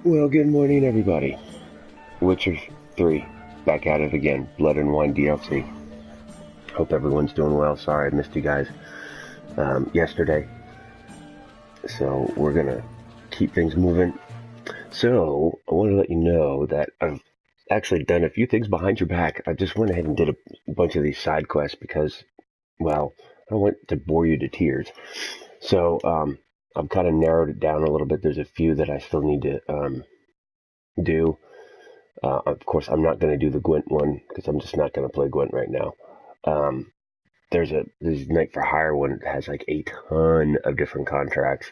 Well, good morning, everybody. Witcher 3, back at it again. Blood and Wine DLC. Hope everyone's doing well. Sorry I missed you guys yesterday. So we're gonna keep things moving. So I want to let you know that I've actually done a few things behind your back. I just went ahead and did a bunch of these side quests because, well, I don't want to bore you to tears. So I've kind of narrowed it down a little bit. There's a few that I still need to do. Of course, I'm not going to do the Gwent one because I'm just not going to play Gwent right now. There's Night for Hire one that has like a ton of different contracts,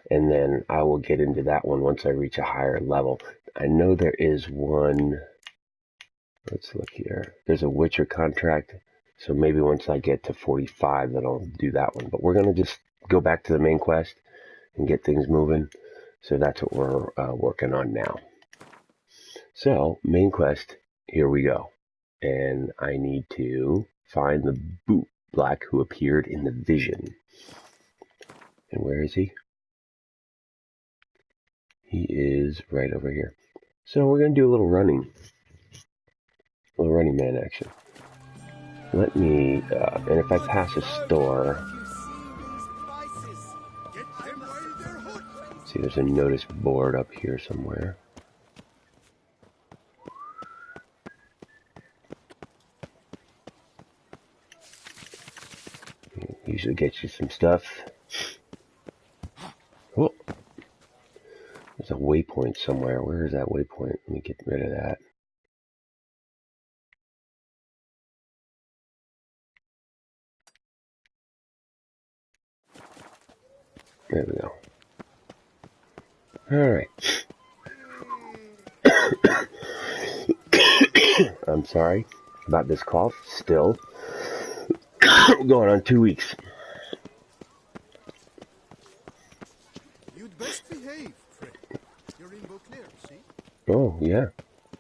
and then I will get into that one once I reach a higher level. I know there is one. Let's look here. There's a Witcher contract, so maybe once I get to 45, then I'll do that one. But we're going to just go back to the main quest and get things moving. So that's what we're working on now. So, main quest, here we go. And I need to find the boot black who appeared in the vision. And where is he? He is right over here. So we're going to do a little running man action. Let me, and if I pass a store, see there's a notice board up here somewhere. Usually gets you some stuff. Oh, there's a waypoint somewhere. Where is that waypoint? Let me get rid of that. There we go. Alright. I'm sorry about this cough. Still going on 2 weeks. You'd best behave, Fred. You're in Beauclair, see? Oh, yeah.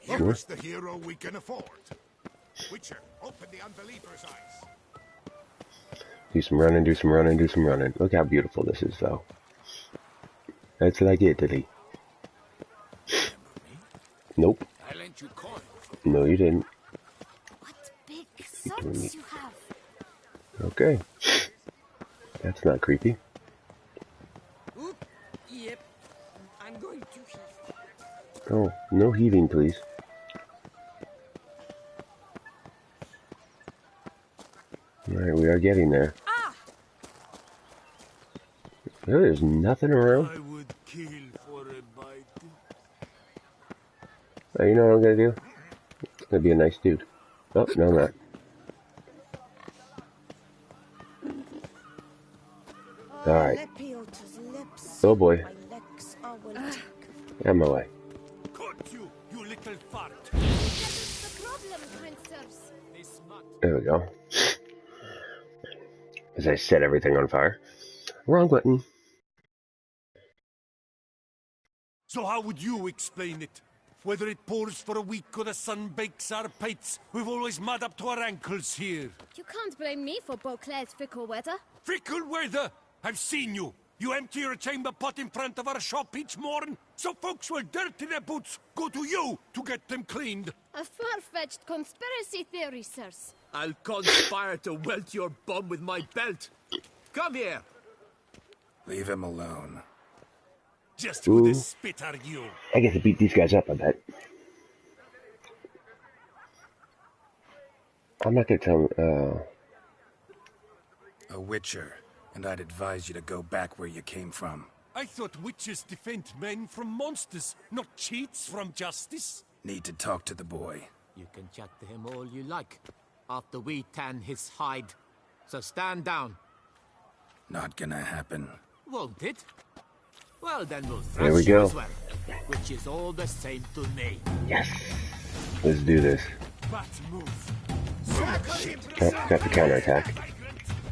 Sure. The hero we can afford. Witcher, open the unbeliever's eyes. Do some running, do some running, do some running. Look how beautiful this is, though. That's like Italy. Nope. I lent you coin. No, you didn't. What big socks you have. Okay. That's not creepy. Oop. Yep. I'm going to heave. Oh, no heaving, please. Alright, we are getting there. Ah! There's nothing around. I would kill for a bite. Oh, you know what I'm gonna do? I'm gonna be a nice dude. Oh, no, I'm not. Alright. Oh boy. Out of my way. Cut you little fart. There we go. As I set everything on fire. Wrong button. So how would you explain it? Whether it pours for a week or the sun bakes our pates, we've always mud up to our ankles here. You can't blame me for Beauclair's fickle weather. Fickle weather? I've seen you. You empty your chamber pot in front of our shop each morning, so folks will dirty their boots, go to you to get them cleaned. A far-fetched conspiracy theory, sirs. I'll conspire to welt your bum with my belt. Come here. Leave him alone. Just who the spit are you? I get to beat these guys up, I bet. I'm not gonna tell them, A witcher, and I'd advise you to go back where you came from. I thought witches defend men from monsters, not cheats from justice. Need to talk to the boy. You can chat to him all you like, after we tan his hide. So stand down. Not gonna happen. Won't it? Well, then we'll There we thrash you go. as well, which is all the same to me. yes. Let's do this. Bat move. Oh, got the counterattack.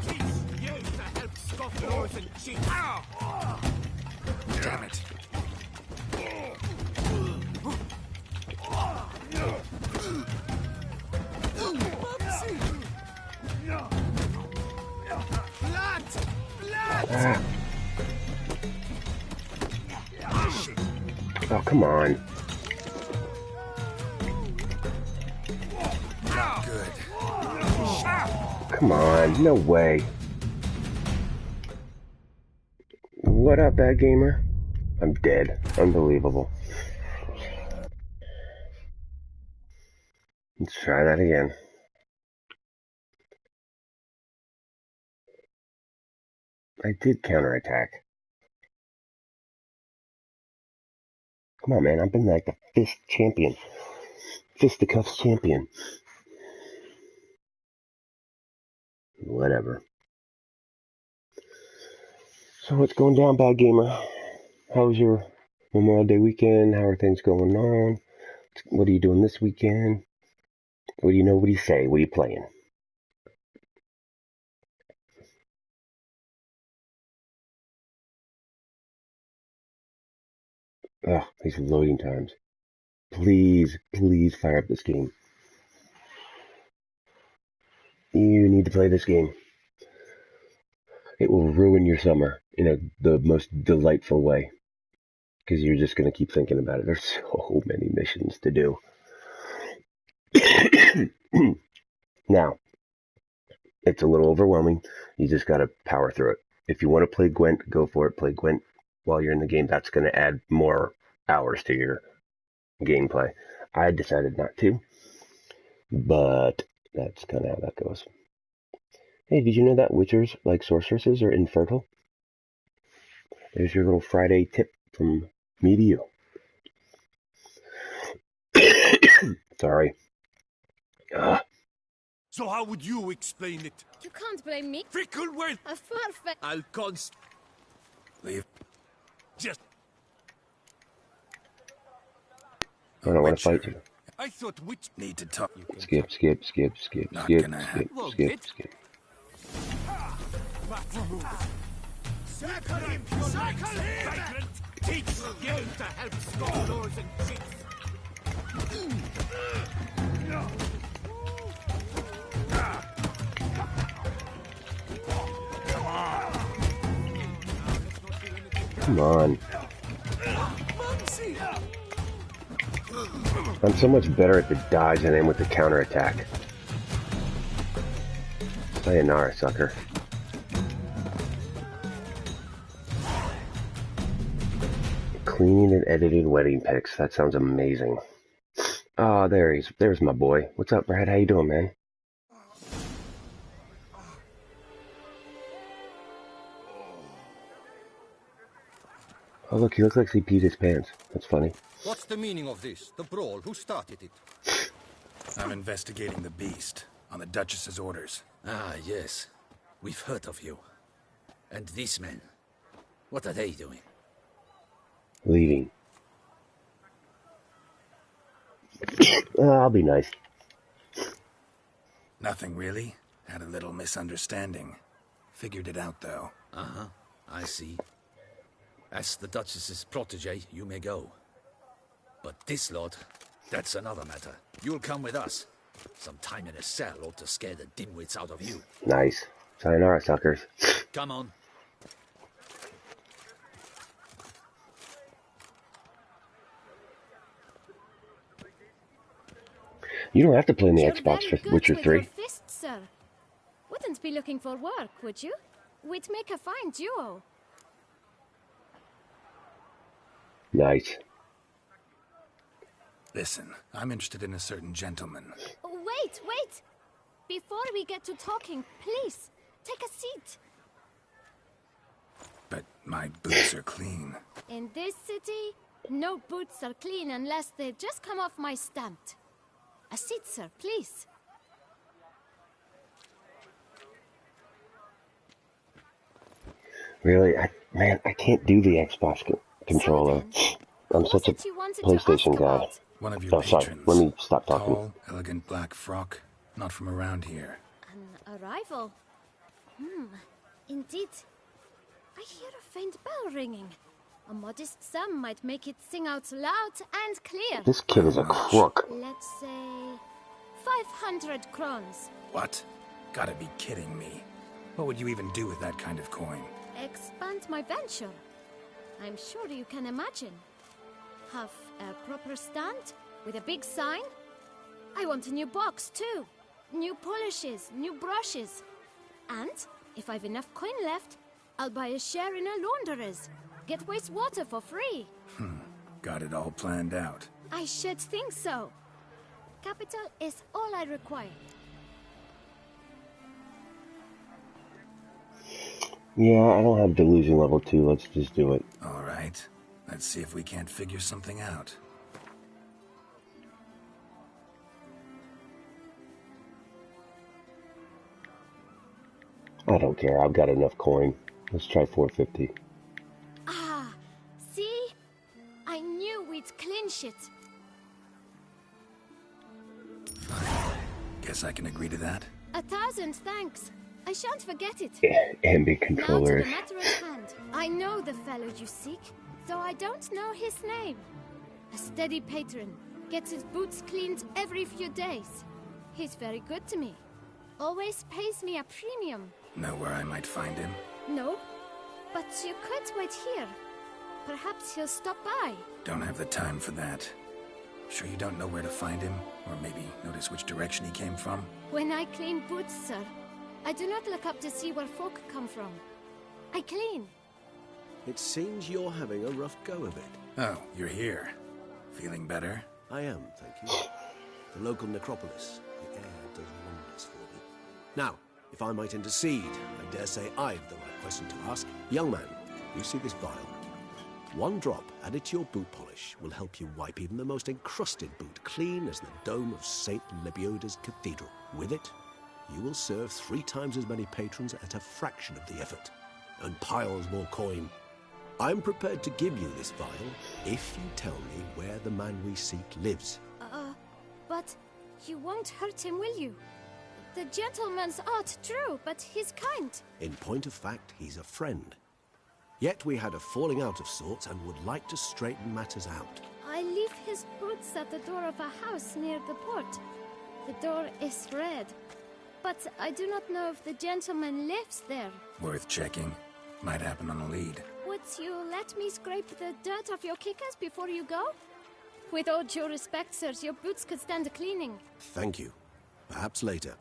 Used to help scofflaws and cheats. Damn it. Ah. Oh, come on. Good. Come on, no way. What up, bad gamer? I'm dead. Unbelievable. Let's try that again. I did counterattack. Come on, man. I've been like the fisticuffs champion. Whatever. So what's going down, bad gamer? How was your Memorial Day weekend? How are things going on? What are you doing this weekend? What do you know? What do you say? What are you playing? Ugh, these loading times. Please, please fire up this game. You need to play this game. It will ruin your summer in the most delightful way. Because you're just going to keep thinking about it. There's so many missions to do. Now, it's a little overwhelming. You just got to power through it. If you want to play Gwent, go for it. Play Gwent while you're in the game. That's going to add more hours to your gameplay. I decided not to, but that's kind of how that goes. Hey, did you know that witchers, like sorceresses, are infertile? There's your little Friday tip from me to you. Sorry. So how would you explain it? You can't blame me. Fickle with A farfetched. I'll const... Leave. just... I don't want to fight you. I thought which... Need to talk. Skip. Not gonna happen. Circle him! Vagrant! Teach him to help stop doors and cheats! Come on. I'm so much better at the dodge than I am with the counterattack. Sayonara, sucker. Cleaning and edited wedding pics. That sounds amazing. Oh, there's my boy. What's up, Brad? How you doing, man? Oh, look, he looks like he peed his pants. That's funny. What's the meaning of this? The brawl? Who started it? I'm investigating the beast on the Duchess's orders. Ah, yes. We've heard of you. And these men, what are they doing? Leaving. I'll be nice. Nothing really. Had a little misunderstanding. Figured it out, though. Uh-huh. I see. As the Duchess's protege, you may go. But this lot, that's another matter. You'll come with us. Some time in a cell ought to scare the dimwits out of you. Nice. Sayonara, suckers. Come on. You don't have to play in the You're Xbox very for good Witcher with 3. your fists, sir. Wouldn't be looking for work, would you? We'd make a fine duo. Nice. Listen, I'm interested in a certain gentleman. Wait! Before we get to talking, please, take a seat. But my boots are clean. In this city, no boots are clean unless they just come off my stamp. A seat, sir, please. Really? I can't do the Xbox controller. I'm such a PlayStation guy. One of your Oh, sorry. patrons. Let me stop talking. Tall, elegant black frock. Not from around here. An arrival. Indeed. I hear a faint bell ringing. A modest sum might make it sing out loud and clear. This kid is a crook. Let's say 500 crowns. What? Gotta be kidding me. What would you even do with that kind of coin? Expand my venture. I'm sure you can imagine. have a proper stand with a big sign. I want a new box too. New polishes, new brushes. And if I've enough coin left, I'll buy a share in a launderer's. Get wastewater for free. Got it all planned out. I should think so. Capital is all I require. Yeah, I don't have delusion level 2. Let's just do it. All right. Let's see if we can't figure something out. I don't care. I've got enough coin. Let's try 450. Ah, see? I knew we'd clinch it. Guess I can agree to that. 1,000 thanks. I shan't forget it. Ambient Now to controller. the matter at hand. I know the fellow you seek, though I don't know his name. A steady patron. Gets his boots cleaned every few days. He's very good to me. Always pays me a premium. Know where I might find him? No, but you could wait here. Perhaps he'll stop by. Don't have the time for that. Sure you don't know where to find him? Or maybe notice which direction he came from? When I clean boots, sir, I do not look up to see where folk come from. I clean. It seems you're having a rough go of it. Oh, you're here. Feeling better? I am, thank you. The local necropolis. The air does wonders for me. Now, if I might intercede, I dare say I've the right question to ask. Young man, you see this vial? One drop added to your boot polish will help you wipe even the most encrusted boot clean as the dome of St. Lebioda's Cathedral. With it, you will serve 3 times as many patrons at a fraction of the effort, and piles more coin. I'm prepared to give you this vial if you tell me where the man we seek lives. But you won't hurt him, will you? The gentleman's art, true, but he's kind. In point of fact, he's a friend. Yet we had a falling out of sorts and would like to straighten matters out. I leave his boots at the door of a house near the port. The door is red, but I do not know if the gentleman lives there. Worth checking. Might happen on a lead. Would you let me scrape the dirt off your kickers before you go? With all due respect, sirs, your boots could stand a cleaning. Thank you. Perhaps later.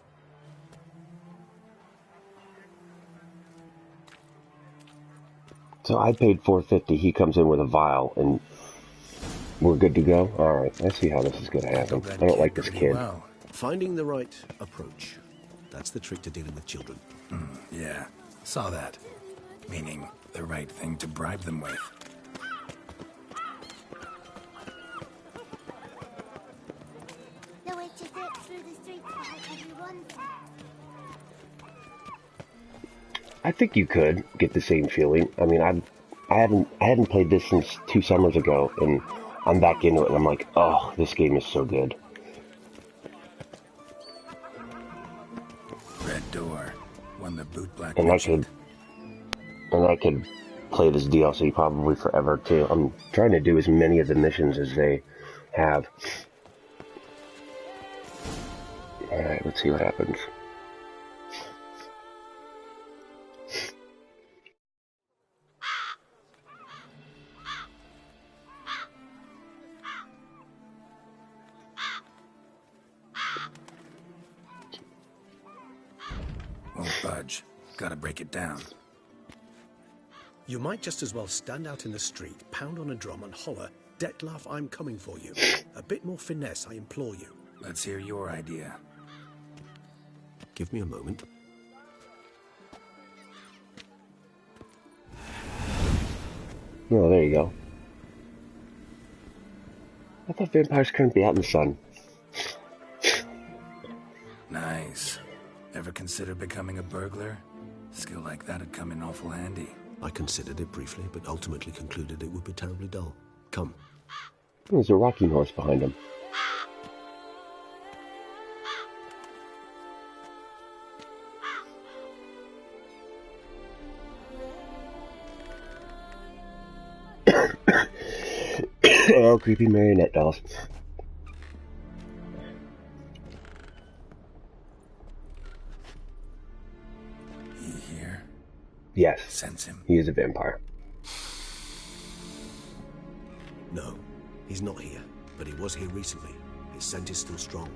So I paid 450. He comes in with a vial, and we're good to go? Alright, I see how this is going to happen. I don't like this kid. Well. Finding the right approach. That's the trick to dealing with children. Yeah, saw that. Meaning, the right thing to bribe them with. The witch is it through the streets behind everyone. I think you could get the same feeling. I mean, I hadn't played this since 2 summers ago, and I'm back into it, and I'm like, oh, this game is so good. Red door. One the boot black. And I could play this DLC probably forever too. I'm trying to do as many of the missions as they have. Alright, let's see what happens. Won't budge. Gotta break it down. You might just as well stand out in the street, pound on a drum and holler, "Dettlaff, I'm coming for you." A bit more finesse, I implore you. Let's hear your idea. Give me a moment. Oh, there you go. I thought vampires couldn't be out in the sun. Nice. Ever consider becoming a burglar? Skill like that'd come in awful handy. I considered it briefly, but ultimately concluded it would be terribly dull. Come. There's a rocking horse behind him. Oh, creepy marionette dolls. He here? Yes. Sense him. He is a vampire. No. He's not here, but he was here recently. His scent is still strong.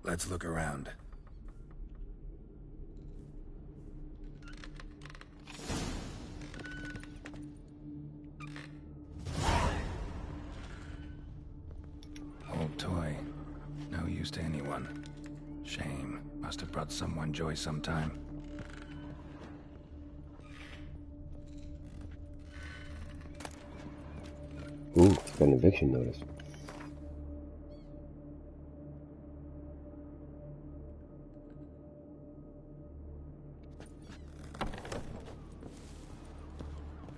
Let's look around. Old toy. No use to anyone. Shame. Must have brought someone joy sometime. Ooh, got an eviction notice.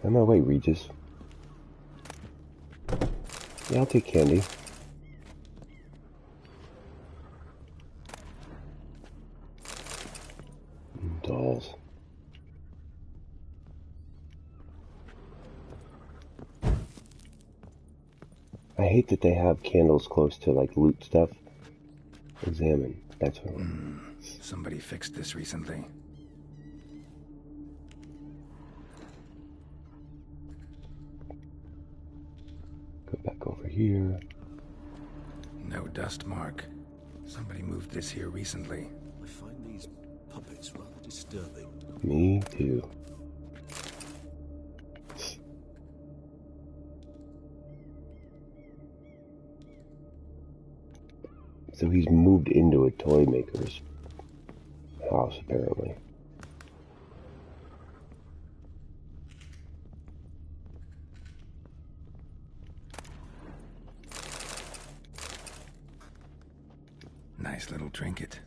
On my way, Regis. Yeah, I'll take candy. Dolls. I hate that they have candles close to, like, loot stuff. Examine. That's what Somebody fixed this recently. Go back over here. No dust mark. Somebody moved this here recently. I find these puppets rather disturbing. Me too. So he's moved into a toy maker's house, apparently. Nice little trinket.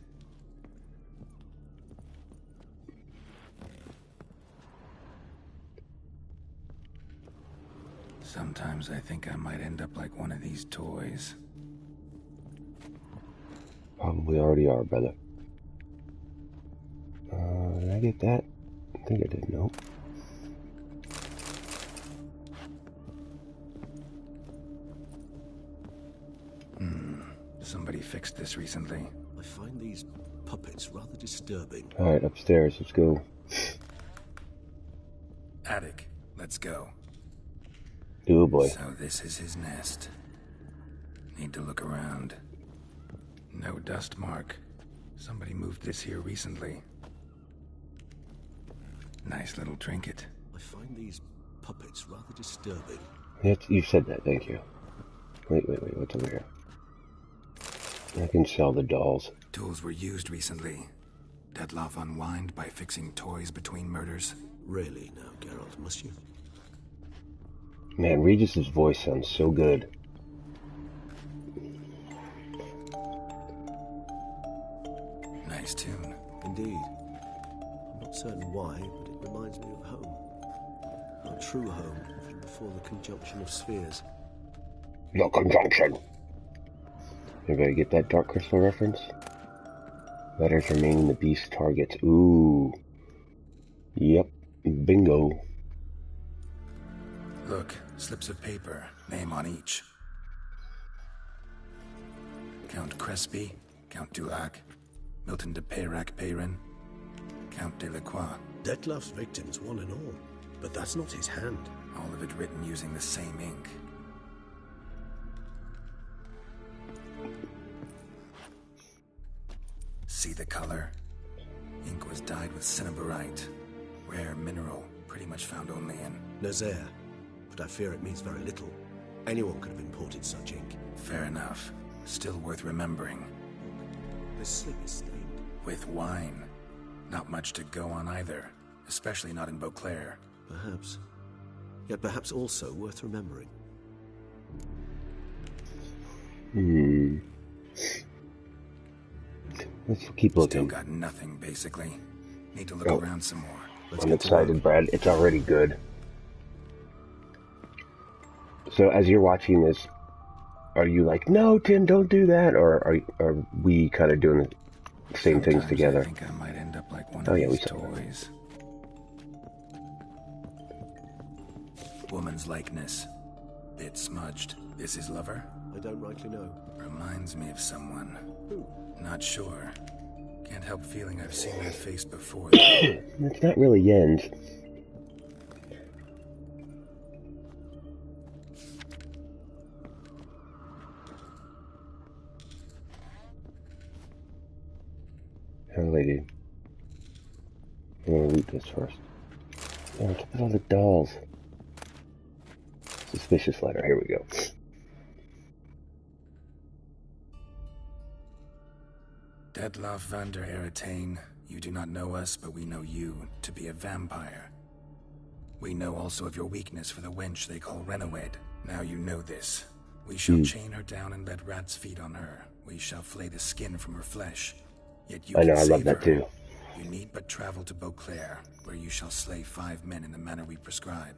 Sometimes I think I might end up like one of these toys. Probably already are, brother. Did I get that? I think I did. Nope. Somebody fixed this recently. I find these puppets rather disturbing. Alright, upstairs. Let's go. Attic. Let's go. Oh boy. So this is his nest. Need to look around. No dust mark. Somebody moved this here recently. Nice little trinket. I find these puppets rather disturbing. You said that, thank you. Wait, what's over here? I can sell the dolls. Tools were used recently. Detloff unwind by fixing toys between murders. Really now, Geralt, must you? Man, Regis's voice sounds so good. Nice tune. Indeed. I'm not certain why, but it reminds me of home. Our true home, from before the conjunction of spheres. The conjunction! Everybody get that Dark Crystal reference? Letters remaining the beast's targets. Ooh. Yep. Bingo. Look, slips of paper, name on each. Count Crespi, Count Dulac, Milton de Peyrac-Peyrin, Count Delacroix. Detloff's victims, one and all. But that's not his hand. All of it written using the same ink. See the color? Ink was dyed with cinnabarite. Rare mineral, pretty much found only in Nazaire. But I fear it means very little. Anyone could have imported such ink. Fair enough. Still worth remembering. This slip is stained. With wine. Not much to go on either. Especially not in Beauclair. Perhaps. Yet perhaps also worth remembering. Let's keep looking. Still got nothing, basically. Need to look around some more. I'm excited, Brad. It's already good. So as you're watching this, are you like, no, Tim, don't do that? Or are we kind of doing the same things together? I think I might end up like one of these toys. Woman's likeness. Bit smudged. This his lover? I don't rightly know. Reminds me of someone. Who? Not sure. Can't help feeling I've seen that face before. It's not really Jens. Hey, lady. I'm gonna loot this first. Oh, look at all the dolls. Suspicious letter. Here we go. Detlaff van der Eretain, you do not know us, but we know you to be a vampire. We know also of your weakness for the wench they call Renawed. Now you know this. We shall chain her down and let rats feed on her. We shall flay the skin from her flesh. Yet you I know, can I love save that her. too. You need but travel to Beauclair, where you shall slay 5 men in the manner we prescribe.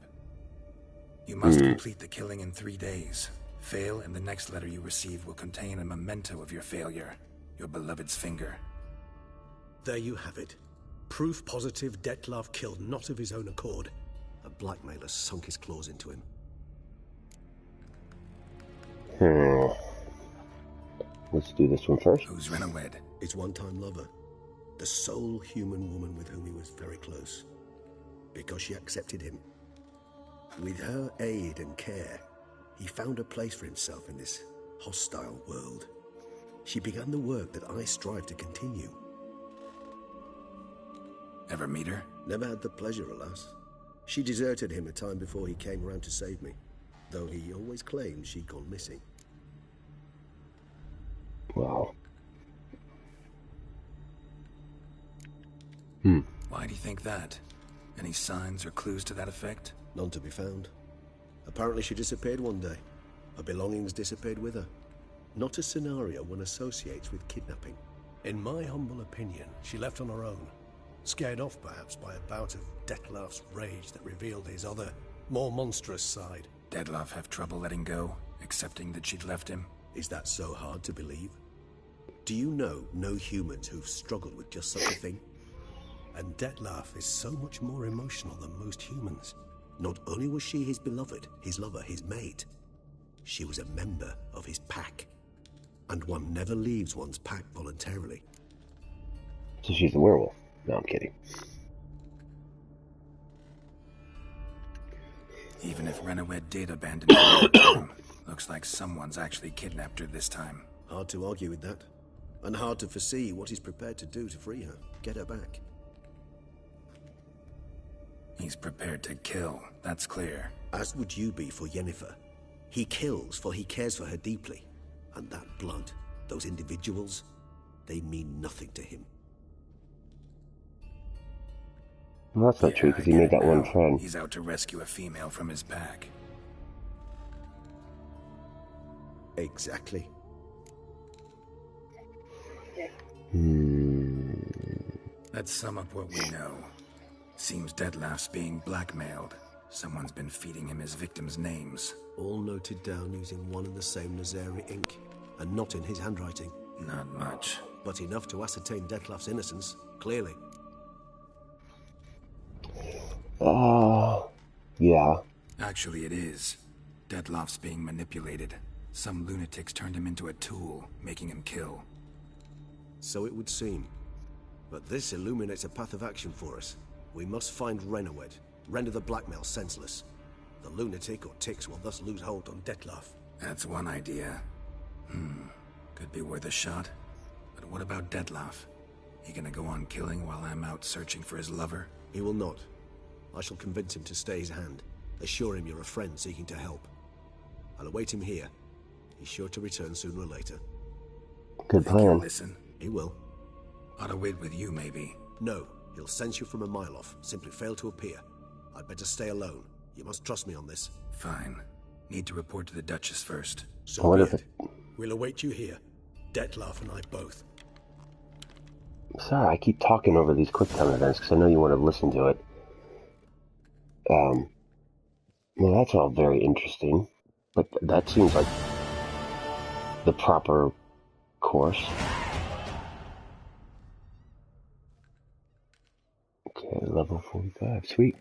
You must complete the killing in 3 days. Fail, and the next letter you receive will contain a memento of your failure. Your beloved's finger. There you have it. Proof positive Detlaff killed not of his own accord. A blackmailer sunk his claws into him. Let's do this one first. Who's Renawed? His one-time lover. The sole human woman with whom he was very close. Because she accepted him. With her aid and care, he found a place for himself in this hostile world. She began the work that I strive to continue. Ever meet her? Never had the pleasure, alas. She deserted him a time before he came around to save me, though he always claimed she'd gone missing. Wow. Why do you think that? Any signs or clues to that effect? None to be found. Apparently she disappeared one day. Her belongings disappeared with her. Not a scenario one associates with kidnapping. In my humble opinion, she left on her own. Scared off perhaps by a bout of Detlaff's rage that revealed his other, more monstrous side. Detlaff have trouble letting go, accepting that she'd left him? Is that so hard to believe? Do you know no humans who've struggled with just such a thing? And Detlaff is so much more emotional than most humans. Not only was she his beloved, his lover, his mate, she was a member of his pack. And one never leaves one's pack voluntarily. So she's a werewolf. No, I'm kidding. Even if Renawed did abandon her, looks like someone's actually kidnapped her this time. Hard to argue with that. And hard to foresee what he's prepared to do to free her, get her back. He's prepared to kill, that's clear. As would you be for Yennefer. He kills for he cares for her deeply. And that blood, those individuals, they mean nothing to him. Well, that's not true, because he made that one friend. He's out to rescue a female from his pack. Exactly. Let's sum up what we know. Seems Detlaff's being blackmailed. Someone's been feeding him his victims' names. All noted down using one and the same Nazari ink, and not in his handwriting. Not much. But enough to ascertain Detlaff's innocence, clearly. Yeah. Actually, it is. Detlaff's being manipulated. Some lunatics turned him into a tool, making him kill. So it would seem. But this illuminates a path of action for us. We must find Renawed, render the blackmail senseless. The lunatic or ticks will thus lose hold on Detlaff. That's one idea. Could be worth a shot. But what about Detlaff? He gonna go on killing while I'm out searching for his lover? He will not. I shall convince him to stay his hand. Assure him you're a friend seeking to help. I'll await him here. He's sure to return sooner or later. Good plan. Listen. He will. Ought to wait with you, maybe. No, he'll sense you from a mile off. Simply fail to appear. I'd better stay alone. You must trust me on this. Fine. Need to report to the Duchess first. So be it. We'll await you here. Detlaff and I both. Sorry, I keep talking over these quick time events because I know you want to listen to it. Well, that's all very interesting, but that seems like the proper course. Okay, level 45, sweet.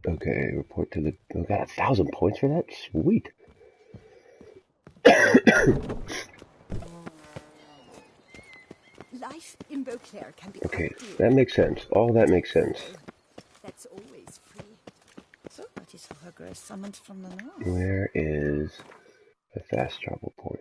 Okay, report to the... I got 1,000 points for that? Sweet. repair can be Okay, that makes sense. All that makes sense. That's always free. So, what is Her Grace summoned from the north? Where is the fast travel point?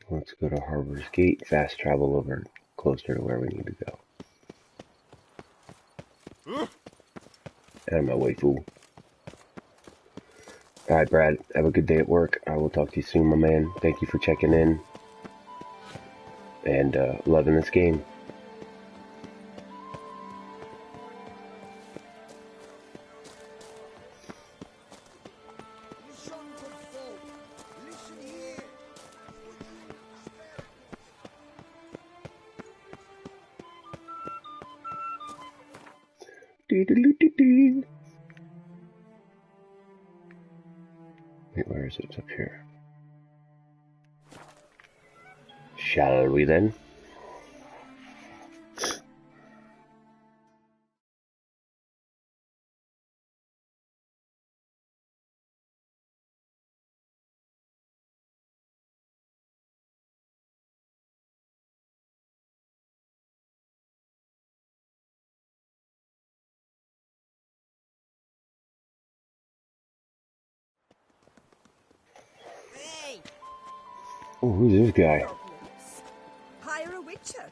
Let's go to Harbor's Gate, fast travel over closer to where we need to go. Out of my way, fool. Alright, Brad, have a good day at work. I will talk to you soon, my man. Thank you for checking in. And loving this game. Wait, where is it? It's up here. Shall we then? Oh, who's this guy? Hire a witcher.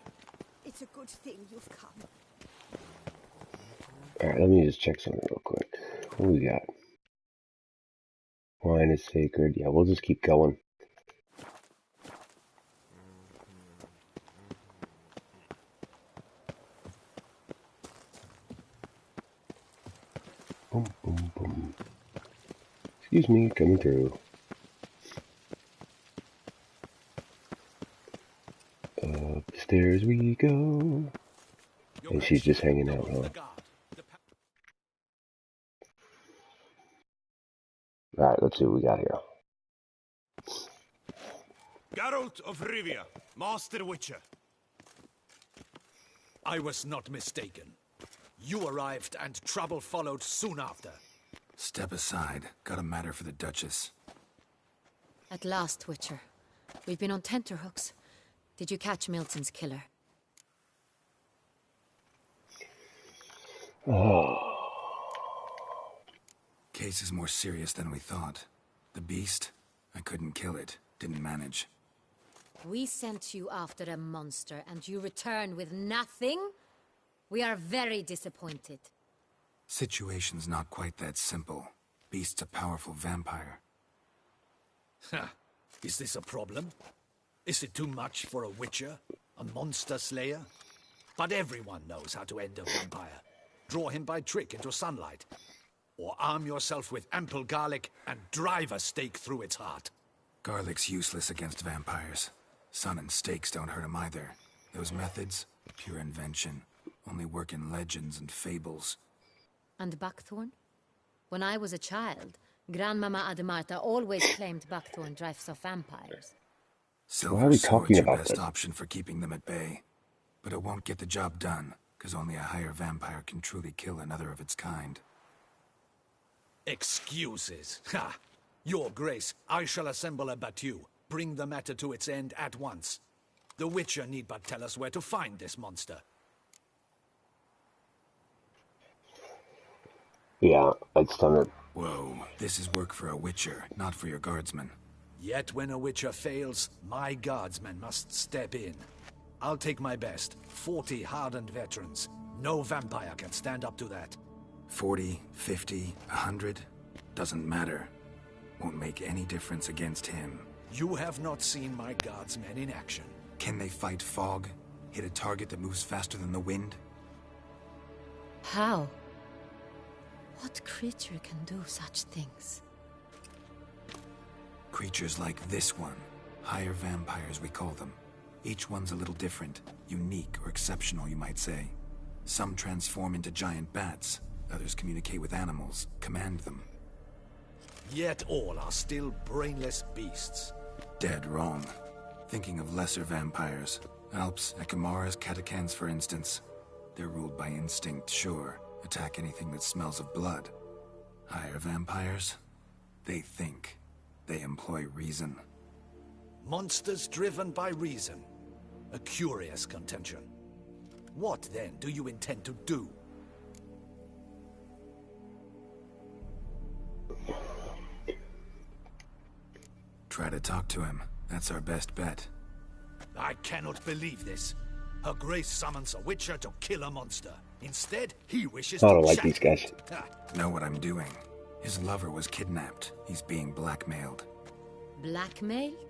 It's a good thing you've come. Alright, let me just check something real quick. What do we got? Wine is sacred. Yeah, we'll just keep going. Boom, boom, boom. Excuse me, coming through. Upstairs we go. And she's just hanging out, huh? Alright, let's see what we got here. Geralt of Rivia, Master Witcher. I was not mistaken. You arrived and trouble followed soon after. Step aside. Got a matter for the Duchess. At last, Witcher. We've been on tenterhooks. Did you catch Milton's killer? Oh. Case is more serious than we thought. The beast, I couldn't kill it. Didn't manage. We sent you after a monster, and you return with nothing? We are very disappointed. Situation's not quite that simple. Beast's a powerful vampire. Ha! Is this a problem? Is it too much for a witcher? A monster slayer? But everyone knows how to end a vampire. Draw him by trick into sunlight. Or arm yourself with ample garlic and drive a stake through its heart. Garlic's useless against vampires. Sun and stakes don't hurt him either. Those methods, pure invention. Only work in legends and fables. And Buckthorn? When I was a child, Grandmama Ademarta always claimed Buckthorn drives off vampires. Silver Sword's your best option for keeping them at bay. But it won't get the job done, because only a higher vampire can truly kill another of its kind. Excuses. Ha! Your Grace, I shall assemble a battue. Bring the matter to its end at once. The Witcher need but tell us where to find this monster. Yeah, it's time to... Whoa, this is work for a Witcher, not for your guardsmen. Yet when a Witcher fails, my guardsmen must step in. I'll take my best. 40 hardened veterans. No vampire can stand up to that. 40, 50, 100? Doesn't matter. Won't make any difference against him. You have not seen my guardsmen in action. Can they fight fog? Hit a target that moves faster than the wind? How? What creature can do such things? Creatures like this one. Higher vampires, we call them. Each one's a little different. Unique or exceptional, you might say. Some transform into giant bats. Others communicate with animals, command them. Yet all are still brainless beasts. Dead wrong. Thinking of lesser vampires. Alps, Ekamaras, Catacans, for instance. They're ruled by instinct, sure. Attack anything that smells of blood. Hire vampires? They think. They employ reason. Monsters driven by reason. A curious contention. What, then, do you intend to do? Try to talk to him. That's our best bet. I cannot believe this. Her Grace summons a Witcher to kill a monster. Instead, he wishes I to don't like chat. these guys. Know what I'm doing. His lover was kidnapped. He's being blackmailed. Blackmailed?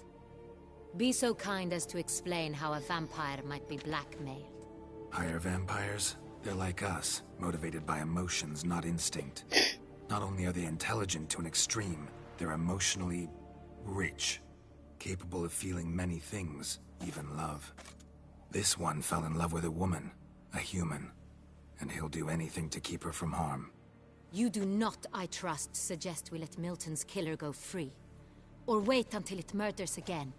Be so kind as to explain how a vampire might be blackmailed. Hire vampires? They're like us, motivated by emotions, not instinct. Not only are they intelligent to an extreme, they're emotionally rich, capable of feeling many things, even love. This one fell in love with a woman, a human, and he'll do anything to keep her from harm. You do not, I trust, suggest we let Milton's killer go free. Or wait until it murders again.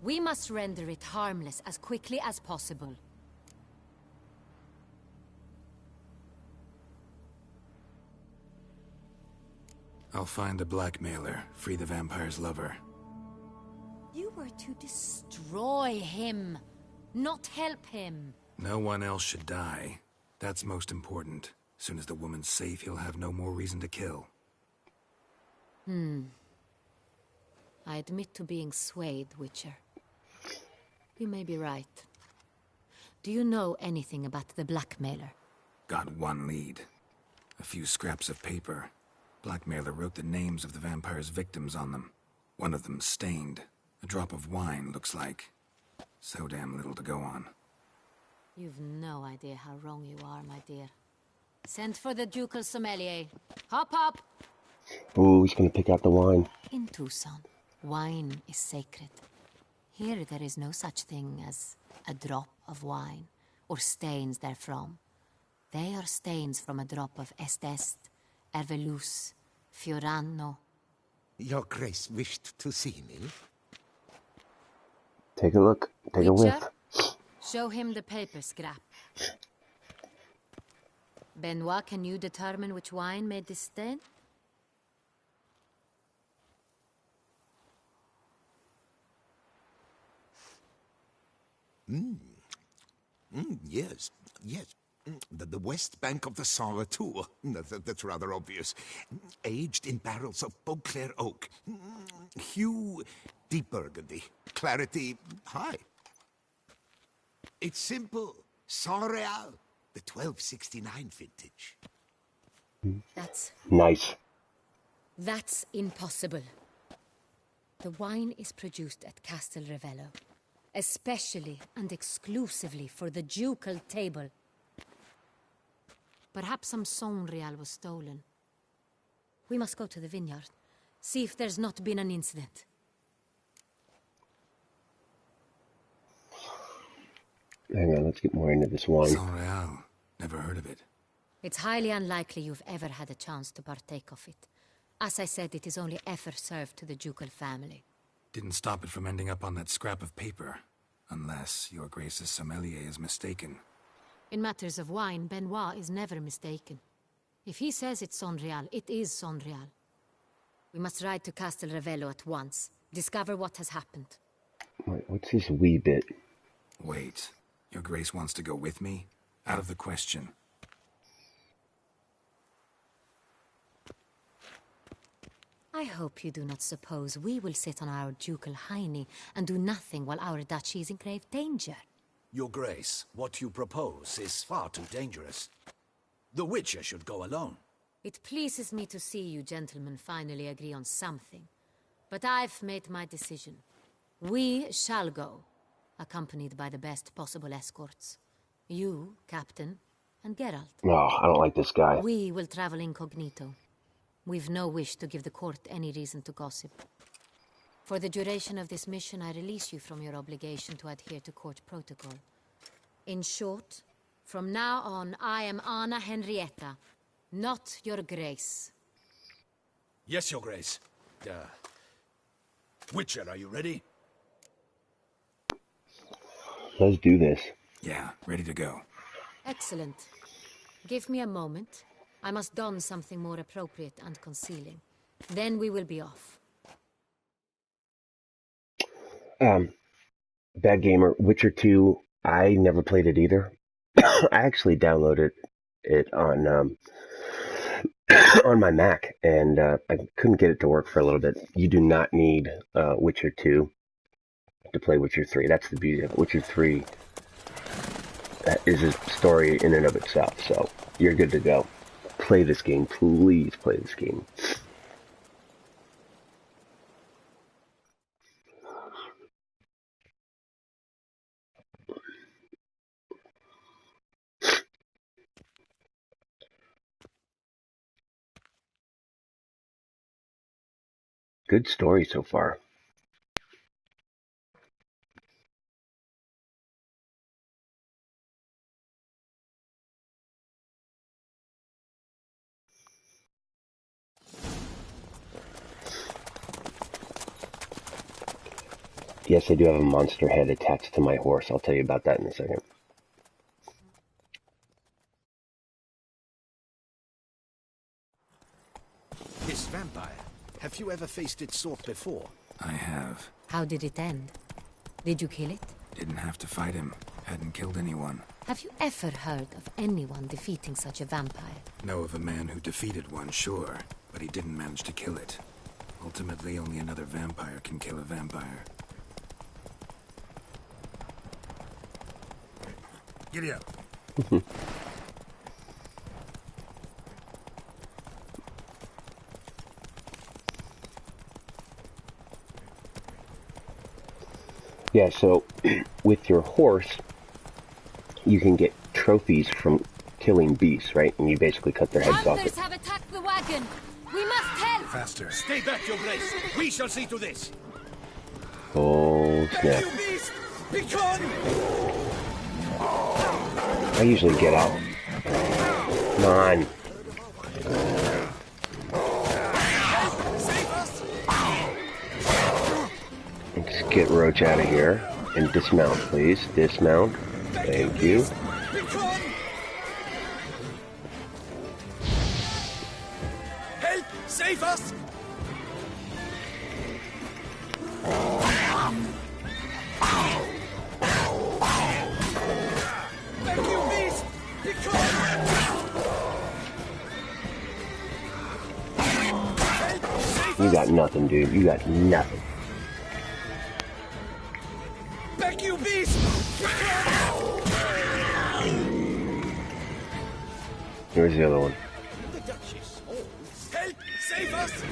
We must render it harmless as quickly as possible. I'll find a blackmailer, free the vampire's lover. You were to destroy him, not help him. No one else should die. That's most important. As soon as the woman's safe, he'll have no more reason to kill. I admit to being swayed, Witcher. You may be right. Do you know anything about the blackmailer? Got one lead. A few scraps of paper. Blackmailer wrote the names of the vampire's victims on them. One of them stained. A drop of wine, looks like. So damn little to go on. You've no idea how wrong you are, my dear. Send for the ducal sommelier. Hop, hop! Ooh, he's gonna pick out the wine. In Tucson, wine is sacred. Here there is no such thing as a drop of wine, or stains therefrom. They are stains from a drop of Est, Ervelus, Fiorano. Your Grace wished to see me? Take a look. Take a whiff. Show him the paper scrap. Benoit, can you determine which wine made this stain? Yes, yes. The west bank of the Saint Retour. That's rather obvious. Aged in barrels of Beauclair oak. Hue, deep burgundy. Clarity, high. It's simple. Saint Real, the 1269 vintage. That's... Nice. That's impossible. The wine is produced at Castel Ravello, especially and exclusively for the ducal table. Perhaps some Saint-Real was stolen. We must go to the vineyard, see if there's not been an incident. Hang on, let's get more into this wine. Saint-Real. Never heard of it. It's highly unlikely you've ever had a chance to partake of it. As I said, it is only ever served to the ducal family. Didn't stop it from ending up on that scrap of paper. Unless your Grace's sommelier is mistaken. In matters of wine, Benoit is never mistaken. If he says it's Saint-Real, it is Saint-Real. We must ride to Castel Ravello at once. Discover what has happened. Wait, what's this wee bit? Wait. Your Grace wants to go with me? Out of the question. I hope you do not suppose we will sit on our ducal hiney and do nothing while our duchy is in grave danger. Your Grace, what you propose is far too dangerous. The Witcher should go alone. It pleases me to see you gentlemen finally agree on something. But I've made my decision. We shall go, accompanied by the best possible escorts. You, Captain, and Geralt. No, I don't like this guy. We will travel incognito. We've no wish to give the court any reason to gossip. For the duration of this mission, I release you from your obligation to adhere to court protocol. In short, from now on, I am Anna Henrietta, not your Grace. Yes, Your Grace. Witcher, are you ready? Let's do this. Yeah, ready to go. Excellent. Give me a moment. I must don something more appropriate and concealing. Then we will be off. Bad Gamer, Witcher 2, I never played it either. I actually downloaded it on on my Mac, and I couldn't get it to work for a little bit. You do not need Witcher 2 to play Witcher 3. That's the beauty of it. Witcher 3 is a story in and of itself, so you're good to go. Play this game. Please play this game. Good story so far. Yes, I do have a monster head attached to my horse. I'll tell you about that in a second. This vampire, have you ever faced its sort before? I have. How did it end? Did you kill it? Didn't have to fight him. Hadn't killed anyone. Have you ever heard of anyone defeating such a vampire? Know of a man who defeated one, sure, but he didn't manage to kill it. Ultimately, only another vampire can kill a vampire. Giddy up. Yeah, so with your horse, you can get trophies from killing beasts, right? And you basically cut their heads off. Hunters have attacked the wagon. We must help. Faster. Stay back, your grace. We shall see to this. Oh, snap. You beast! Be gone! I usually get out. Come on. Let's get Roach out of here. And dismount, please. Dismount. Thank you. Help! Save us! You beast! Be gone! You got nothing, dude. You got nothing. Back, you beast! Here's the other one. The Duchess. Oh, help! Save us!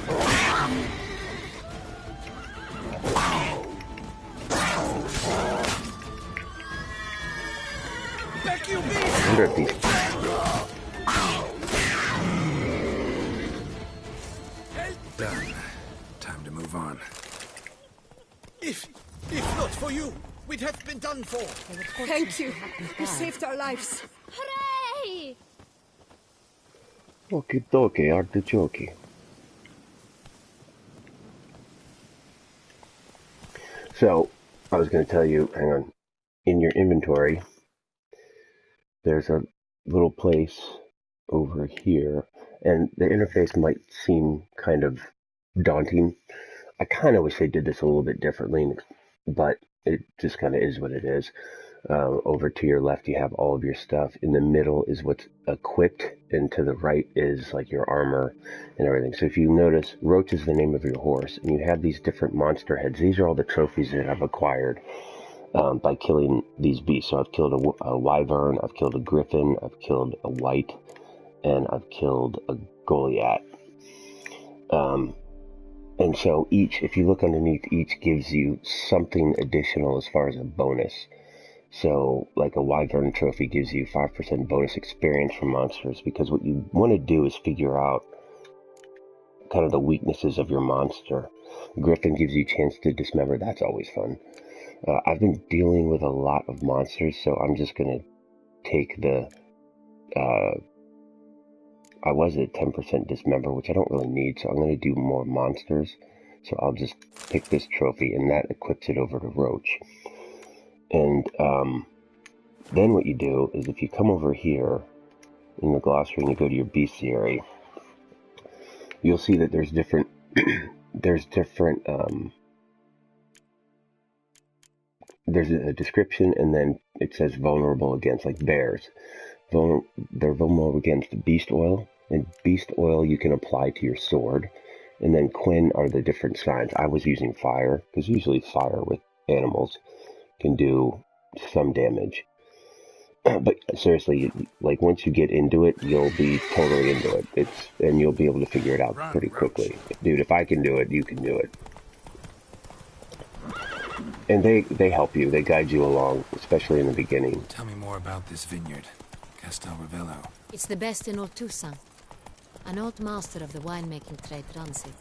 Back, you beast! I wonder if these... Done. Time to move on. If not for you, we'd have been done for. Thank you. You saved our lives. Hooray! Okie dokie, artichoke. So, I was going to tell you, hang on, in your inventory, there's a little place over here, and the interface might seem kind of daunting. I kind of wish they did this a little bit differently, but it just kind of is what it is. Over to your left, you have all of your stuff. In the middle is what's equipped, and to the right is like your armor and everything. So if you notice, Roach is the name of your horse, and you have these different monster heads. These are all the trophies that I've acquired by killing these beasts. So I've killed a wyvern, I've killed a griffin, I've killed a white, and I've killed a Goliath. And so each, if you look underneath, each gives you something additional as far as a bonus. So, like a wyvern trophy gives you 5% bonus experience from monsters, because what you want to do is figure out kind of the weaknesses of your monster. Griffin gives you a chance to dismember. That's always fun. I've been dealing with a lot of monsters, so I'm just going to take the... I was at 10% dismember, which I don't really need, so I'm going to do more monsters. So I'll just pick this trophy, and that equips it over to Roach. And then what you do is if you come over here, in the glossary and you go to your bestiary, you'll see that there's different there's a description, and then it says vulnerable against, like bears. They're vulnerable against beast oil, and beast oil you can apply to your sword. And then Quinn are the different signs. I was using fire, because usually fire with animals can do some damage. But seriously, like once you get into it, you'll be totally into it. And you'll be able to figure it out pretty quickly. Dude, if I can do it, you can do it. And they help you. They guide you along, especially in the beginning. Tell me more about this vineyard, Castel Ravello. It's the best in all Toussaint. An old master of the winemaking trade runs it.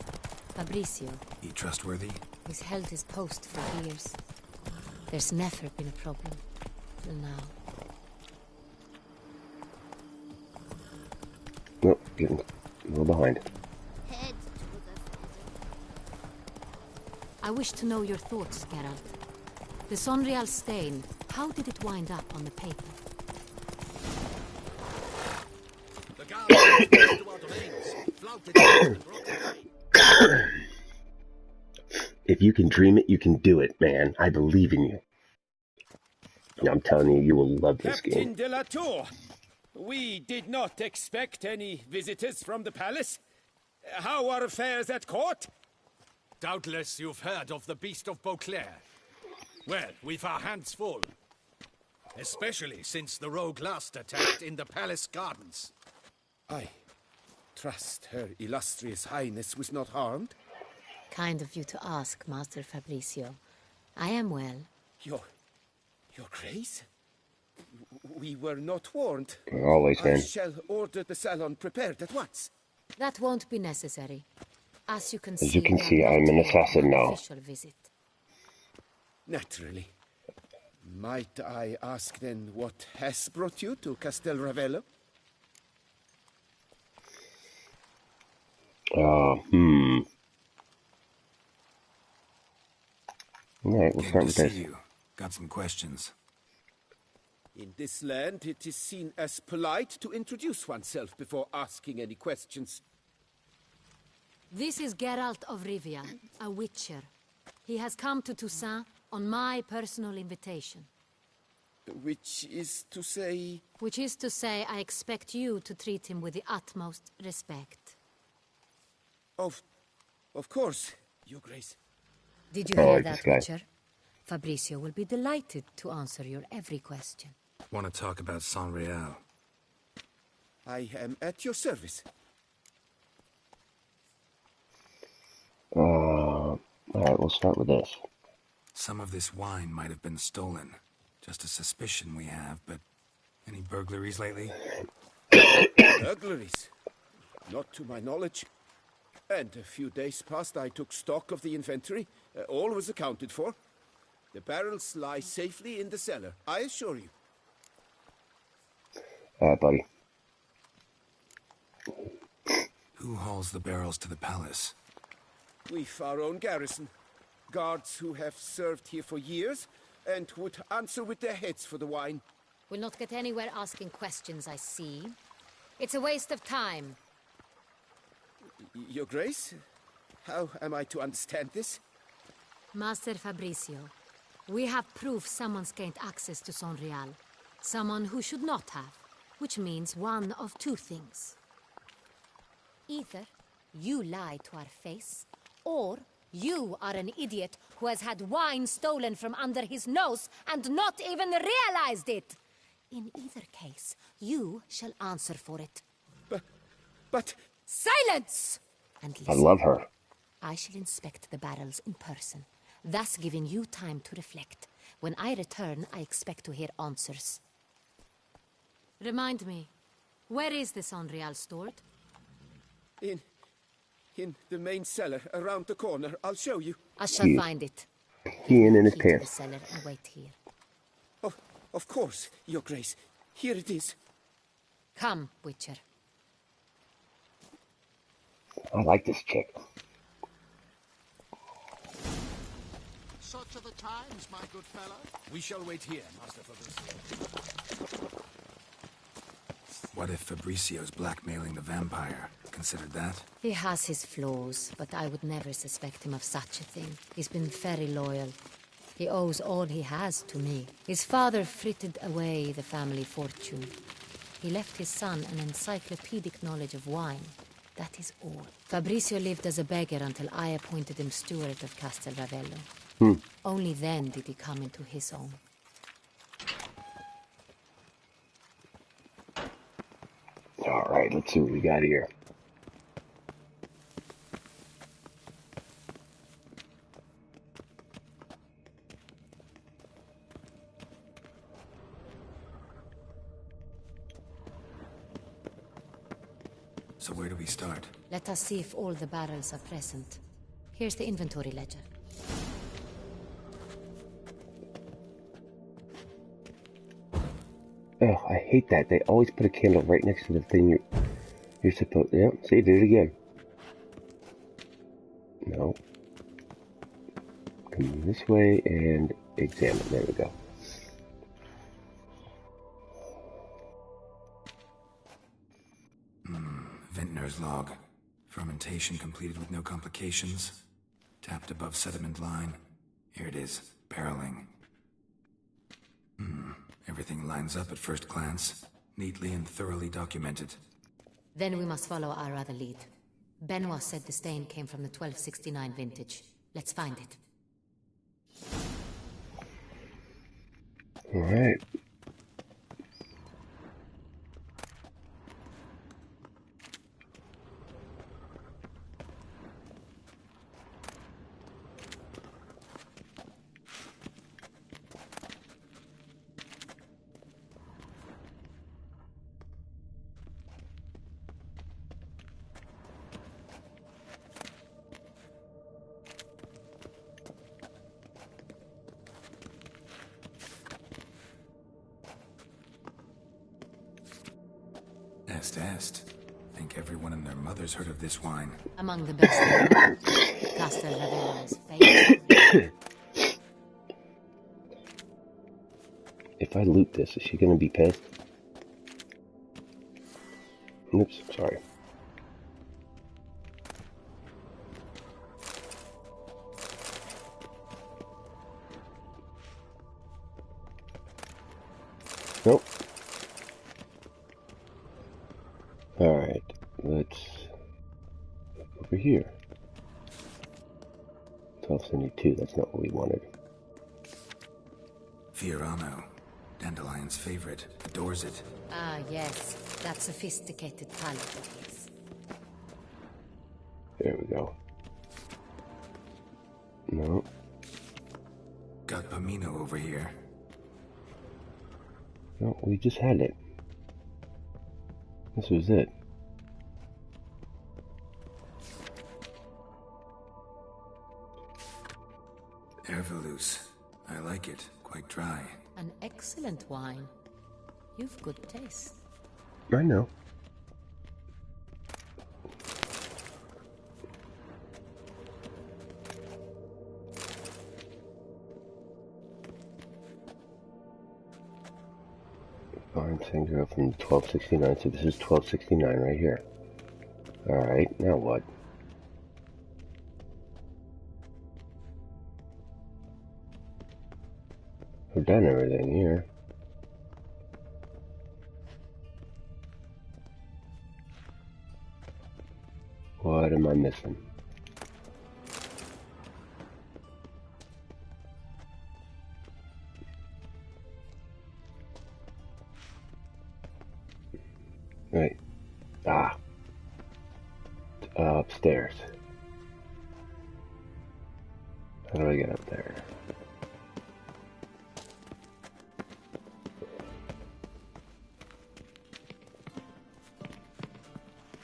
Fabrizio. He trustworthy? He's held his post for years. There's never been a problem. Till now. Nope, getting a little behind. I wish to know your thoughts, Geralt. The Sonreal stain, how did it wind up on the paper? The guard to our domains, flouted and broken. If you can dream it, you can do it, man. I believe in you. I'm telling you, you will love this game. Captain de la Tour, we did not expect any visitors from the palace. How are affairs at court? Doubtless you've heard of the Beast of Beauclair. Well, we've our hands full. Especially since the rogue last attacked in the palace gardens. I trust Her Illustrious Highness was not harmed? Kind of you to ask, Master Fabrizio. I am well. Your Grace? We were not warned. Always, man. I shall order the salon prepared at once. That won't be necessary. As you can see, I'm an assassin now. Visit. Naturally. Might I ask then what has brought you to Castel Ravello? Alright, we'll start with this. Got some questions. In this land, it is seen as polite to introduce oneself before asking any questions. This is Geralt of Rivia, a witcher. He has come to Toussaint on my personal invitation. Which is to say... Which is to say, I expect you to treat him with the utmost respect. Of course, Your Grace. Did you hear that, Witcher? Fabrizio will be delighted to answer your every question. Want to talk about Sonreal? I am at your service. Alright, we'll start with this. Some of this wine might have been stolen. Just a suspicion we have, but any burglaries lately? Burglaries? Not to my knowledge. And a few days past I took stock of the inventory. All was accounted for. The barrels lie safely in the cellar, I assure you. Alright, buddy. Who hauls the barrels to the palace? We've our own garrison. Guards who have served here for years and would answer with their heads for the wine. We'll not get anywhere asking questions, I see. It's a waste of time. Your Grace? How am I to understand this? Master Fabrizio, we have proof someone's gained access to Sonreal. Someone who should not have. Which means one of two things. Either you lie to our face, or you are an idiot who has had wine stolen from under his nose and not even realized it. In either case, you shall answer for it. But... Silence! And listen. I love her. I shall inspect the barrels in person, thus giving you time to reflect. When I return, I expect to hear answers. Remind me, where is the Sonreal stored? In the main cellar, around the corner. I'll show you. I shall find it. He in his Key to pants. the cellar and wait here. Oh, of course, Your Grace. Here it is. Come, Witcher. I like this chick. Such are the times, my good fellow. We shall wait here, Master Fabrizio. What if Fabricio's blackmailing the vampire? Considered that? He has his flaws, but I would never suspect him of such a thing. He's been very loyal. He owes all he has to me. His father frittered away the family fortune. He left his son an encyclopedic knowledge of wine. That is all. Fabricio lived as a beggar until I appointed him steward of Castel Ravello. Only then did he come into his own. Alright, let's see what we got here. So where do we start? Let us see if all the barrels are present. Here's the inventory ledger. Oh, I hate that. They always put a candle right next to the thing you're supposed... Yeah, see, did it again. No. Come this way and examine. There we go. Vintner's log. Fermentation completed with no complications. Tapped above sediment line. Here it is. Barreling. Everything lines up at first glance. Neatly and thoroughly documented. Then we must follow our other lead. Benoit said the stain came from the 1269 vintage. Let's find it. Alright. Est. Think everyone and their mother's heard of this wine. Among the best in the world. Castel Ravello is famous. If I loot this, is she gonna be pissed? Oops, sorry. Nope. Alright, let's... over here. 1272, that's not what we wanted. Fiorano. Dandelion's favorite. Adores it. Ah, yes. That sophisticated palate of his. There we go. No. Got Pomino over here. No, we just had it. This was it. Ervelus. I like it. Quite dry. An excellent wine. You've good taste. I know. Fine Singer from 1269, so this is 1269 right here. Alright, now what? We've done everything here. What am I missing? Right. Ah. Upstairs. How do I get up there?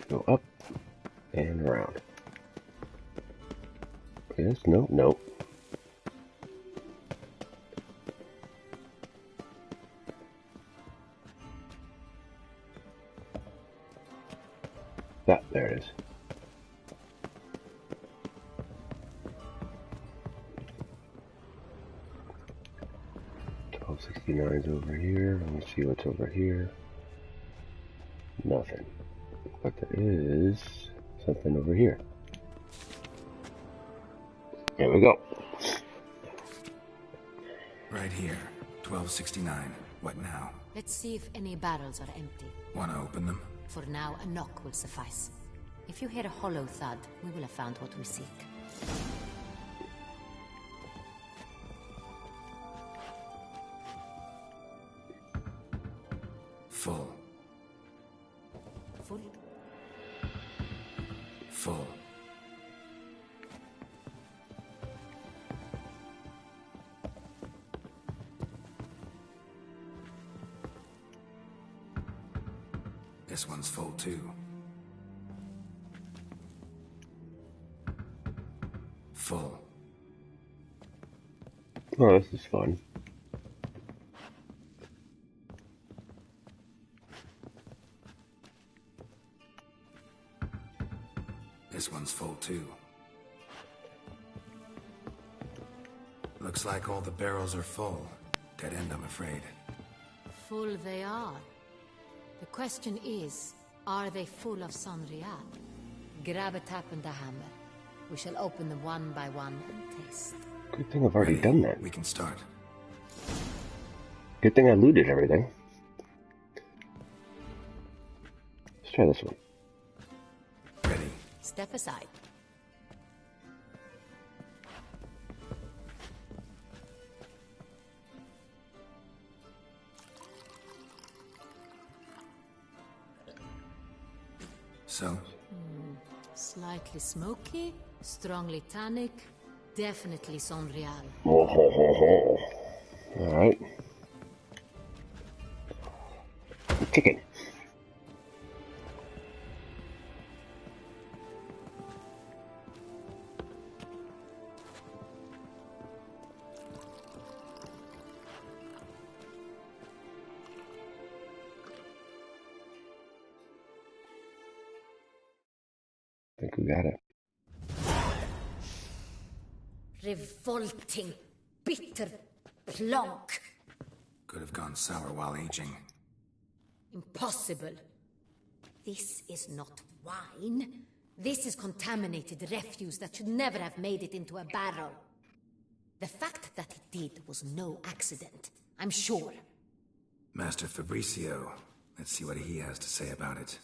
Go up and around. Yes, no, no. There it is. $12.69's over here. Let me see what's over here. nothing. But there is something over here. There we go. Right here, 1269. What now? Let's see if any barrels are empty. Want to open them? For now, a knock will suffice. If you hear a hollow thud, we will have found what we seek. Full. Full? Full. This one's full too. Full. Oh, this is fun. This one's full too. Looks like all the barrels are full. Dead end, I'm afraid. Full they are. The question is, are they full of Sonrial? Grab a tap and a hammer. We shall open them one by one and taste. Good thing I've already done that. We can start. Good thing I looted everything. Let's try this one. Ready. Step aside. So? Slightly smoky, strongly tannic, definitely Sonrial. Oh, ho, ho, ho. All right. Chicken. I think we got it. Revolting, bitter plonk. Could have gone sour while aging. Impossible. This is not wine. This is contaminated refuse that should never have made it into a barrel. The fact that it did was no accident, I'm sure. Master Fabricio. Let's see what he has to say about it.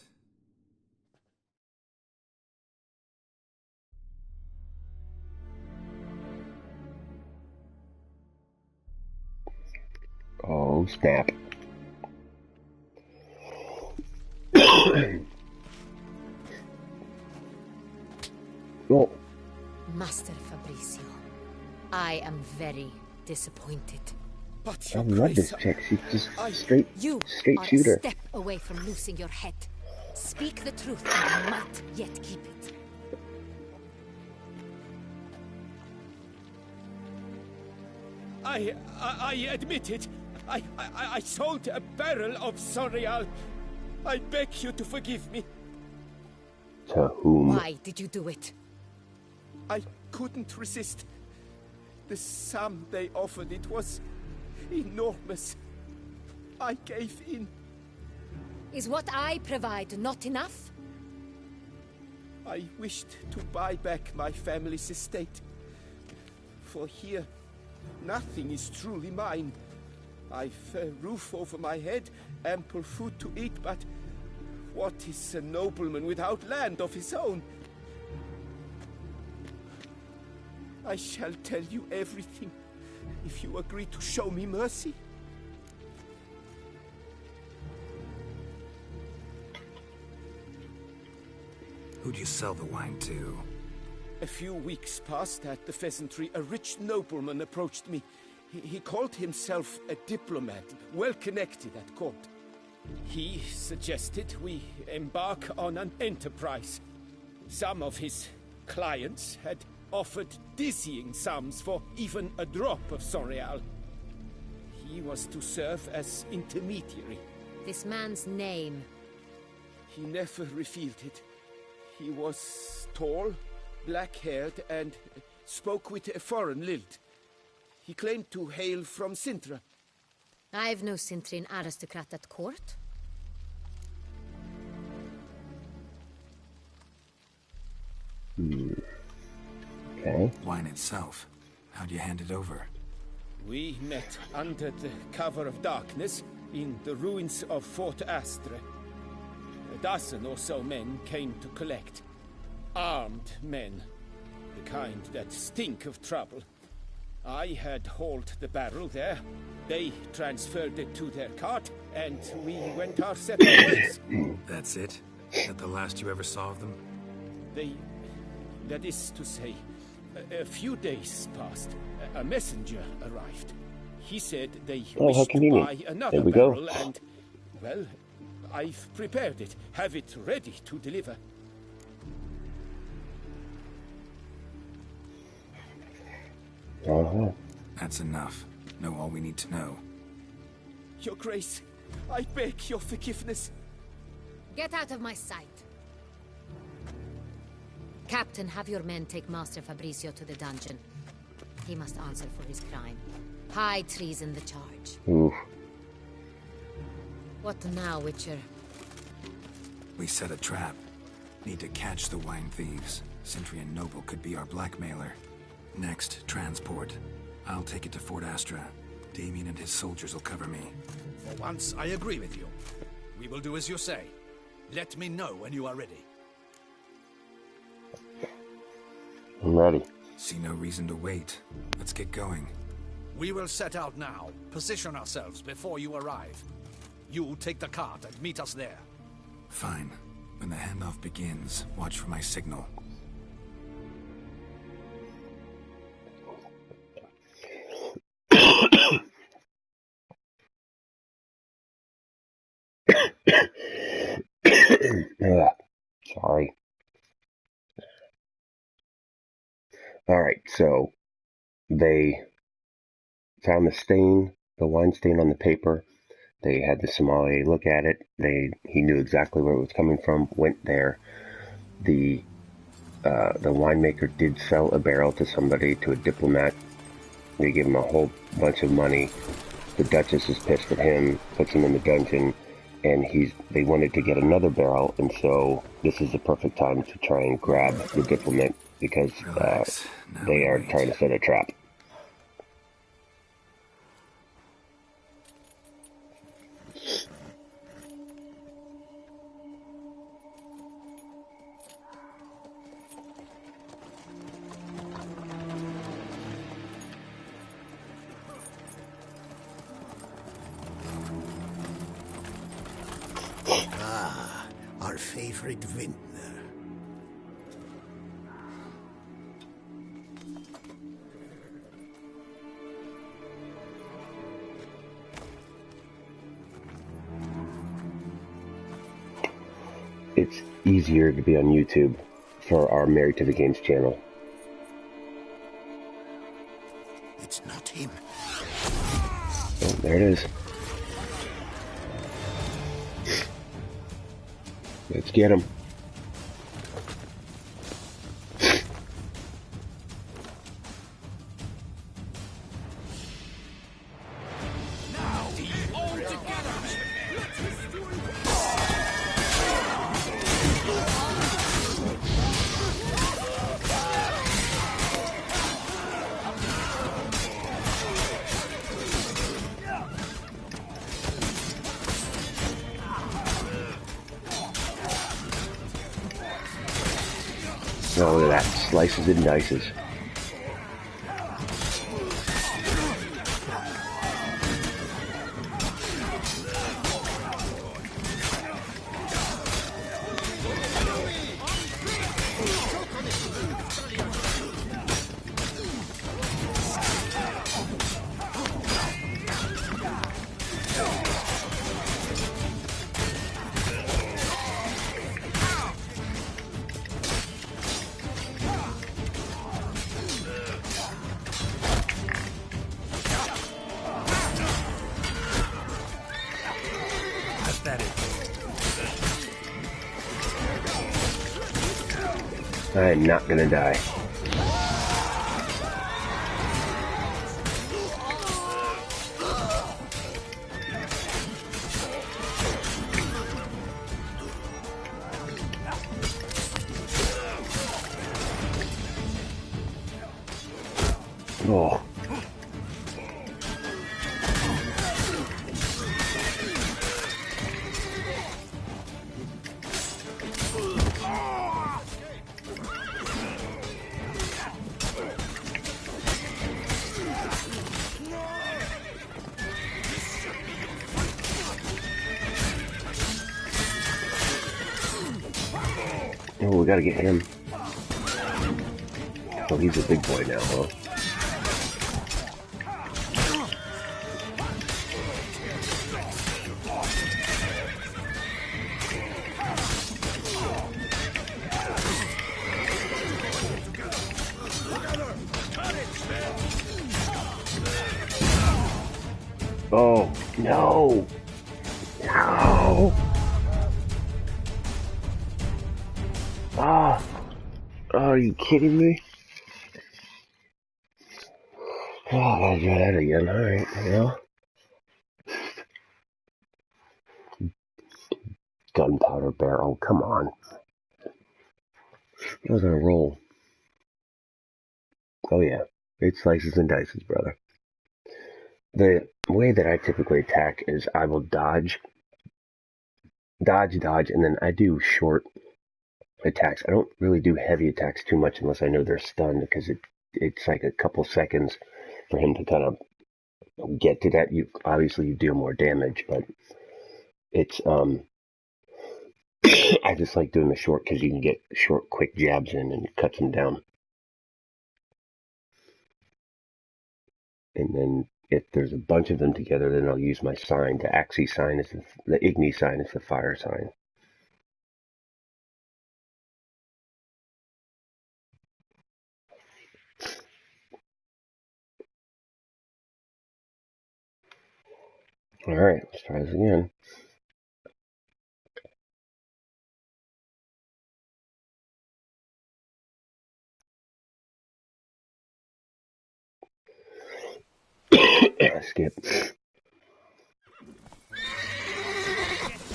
Oh, snap. Oh. Master Fabricio, I am very disappointed. But I love this chick. She's just straight are shooter. a step away from losing your head. Speak the truth and you might yet keep it. I admit it. I sold a barrel of Sonrial. I beg you to forgive me. To whom? Why did you do it? I couldn't resist. The sum they offered, it was enormous. I gave in. Is what I provide not enough? I wished to buy back my family's estate. For here, nothing is truly mine. I've a roof over my head, ample food to eat, but what is a nobleman without land of his own? I shall tell you everything, if you agree to show me mercy. Who'd you sell the wine to? A few weeks past at the Pheasantry, a rich nobleman approached me. He called himself a diplomat, well connected at court. He suggested we embark on an enterprise. Some of his clients had offered dizzying sums for even a drop of Sonrial. He was to serve as intermediary. This man's name? He never revealed it. He was tall, black-haired, and spoke with a foreign lilt. He claimed to hail from Sintra. I've no Sintrian aristocrat at court. Okay. Wine itself. How'd you hand it over? We met under the cover of darkness in the ruins of Fort Astre. A dozen or so men came to collect. Armed men. The kind that stink of trouble. I had hauled the barrel there. They transferred it to their cart, and we went our separate ways. That's it? That the last you ever saw of them? That is to say, a few days passed. A messenger arrived. He said they wished to buy another there we barrel, go. and, well, I've prepared it. Have it ready to deliver. That's enough. Know all we need to know. Your Grace, I beg your forgiveness. Get out of my sight. Captain, have your men take Master Fabrizio to the dungeon. He must answer for his crime. High treason the charge. Oof. What now, Witcher? We set a trap. Need to catch the wine thieves. Sentry and Noble could be our blackmailer. Next, transport. I'll take it to Fort Astra. Damien and his soldiers will cover me. For once, I agree with you. We will do as you say. Let me know when you are ready. I'm ready. See no reason to wait. Let's get going. We will set out now. Position ourselves before you arrive. You take the cart and meet us there. Fine. When the handoff begins, watch for my signal. Sorry. Alright, so they found the stain, the wine stain on the paper. They had the sommelier look at it. He knew exactly where it was coming from, went there. The winemaker did sell a barrel to somebody, to a diplomat. They give him a whole bunch of money. The Duchess is pissed at him, puts him in the dungeon, and they wanted to get another barrel, and so this is the perfect time to try and grab the diplomat, because they are trying to set a trap. Ah, our favorite vintner. It's easier to be on YouTube for our Married to the Games channel. It's not him. Oh, there it is. Let's get him. Oh, look at that. Slices and dices. I am not gonna die. Oh. Oh, we gotta get him. Oh, he's a big boy now, huh? Oh, no! No! Ah! Oh, are you kidding me? Oh, I'll do that again. Alright, you know. Gunpowder barrel, come on. I was on a roll. Oh yeah, it slices and dices, brother. The way that I typically attack is I will dodge, and then I do short attacks. I don't really do heavy attacks too much unless I know they're stunned, because it's like a couple seconds for him to kind of get to that. You obviously you deal more damage, but it's I just like doing the short because you can get short, quick jabs in and cuts them down. And then if there's a bunch of them together, then I'll use my sign. The Axii sign is the Igni sign is the fire sign. All right, let's try this again. Skip.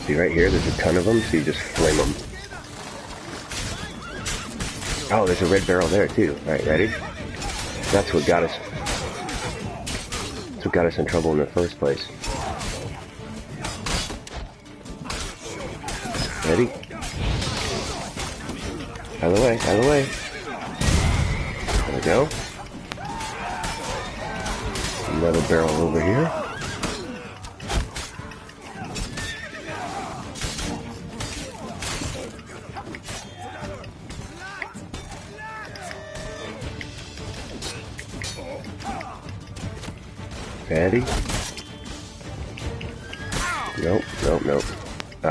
See right here, there's a ton of them, so you just flame them. Oh, there's a red barrel there too. All right, ready? That's what got us. That's what got us in trouble in the first place. Ready? Out of the way, out of the way. There we go. Another barrel over here. Ready? Nope, nope, nope.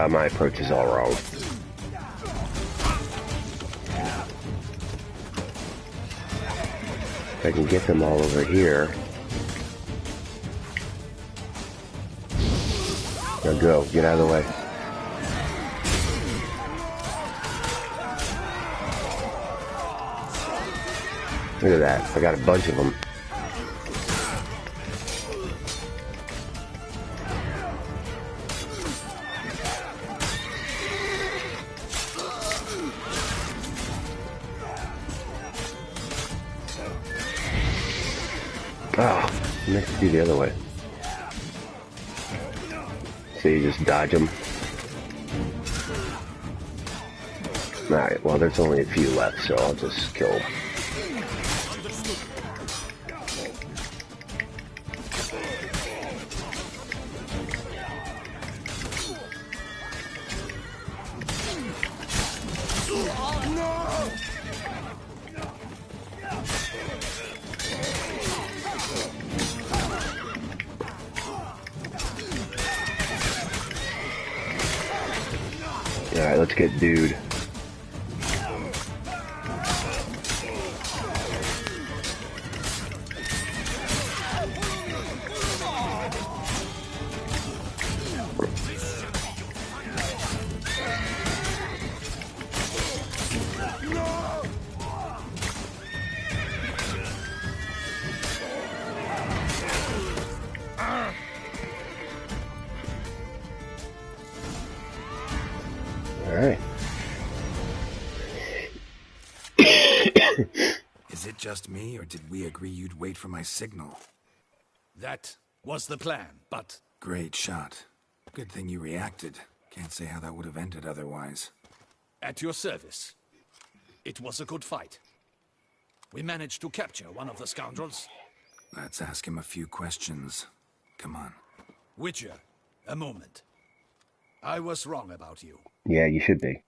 My approach is all wrong. If I can get them all over here. Now go, get out of the way. Look at that, I got a bunch of them. Oh, I meant to do the other way. So you just dodge them. Alright, well there's only a few left, so I'll just kill them. Alright, let's get dude. Is it just me, or did we agree you'd wait for my signal? That was the plan, but... Great shot. Good thing you reacted. Can't say how that would have ended otherwise. At your service. It was a good fight. We managed to capture one of the scoundrels. Let's ask him a few questions. Come on. Witcher, a moment. I was wrong about you. Yeah, you should be.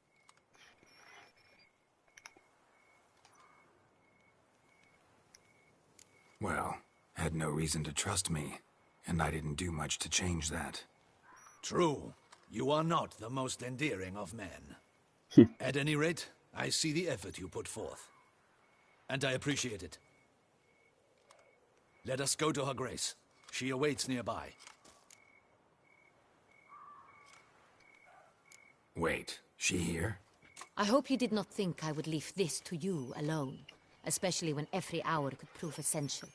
Well, had no reason to trust me, and I didn't do much to change that. True. You are not the most endearing of men. At any rate, I see the effort you put forth. And I appreciate it. Let us go to her grace. She awaits nearby. Wait, she here? I hope you did not think I would leave this to you alone, especially when every hour could prove essential.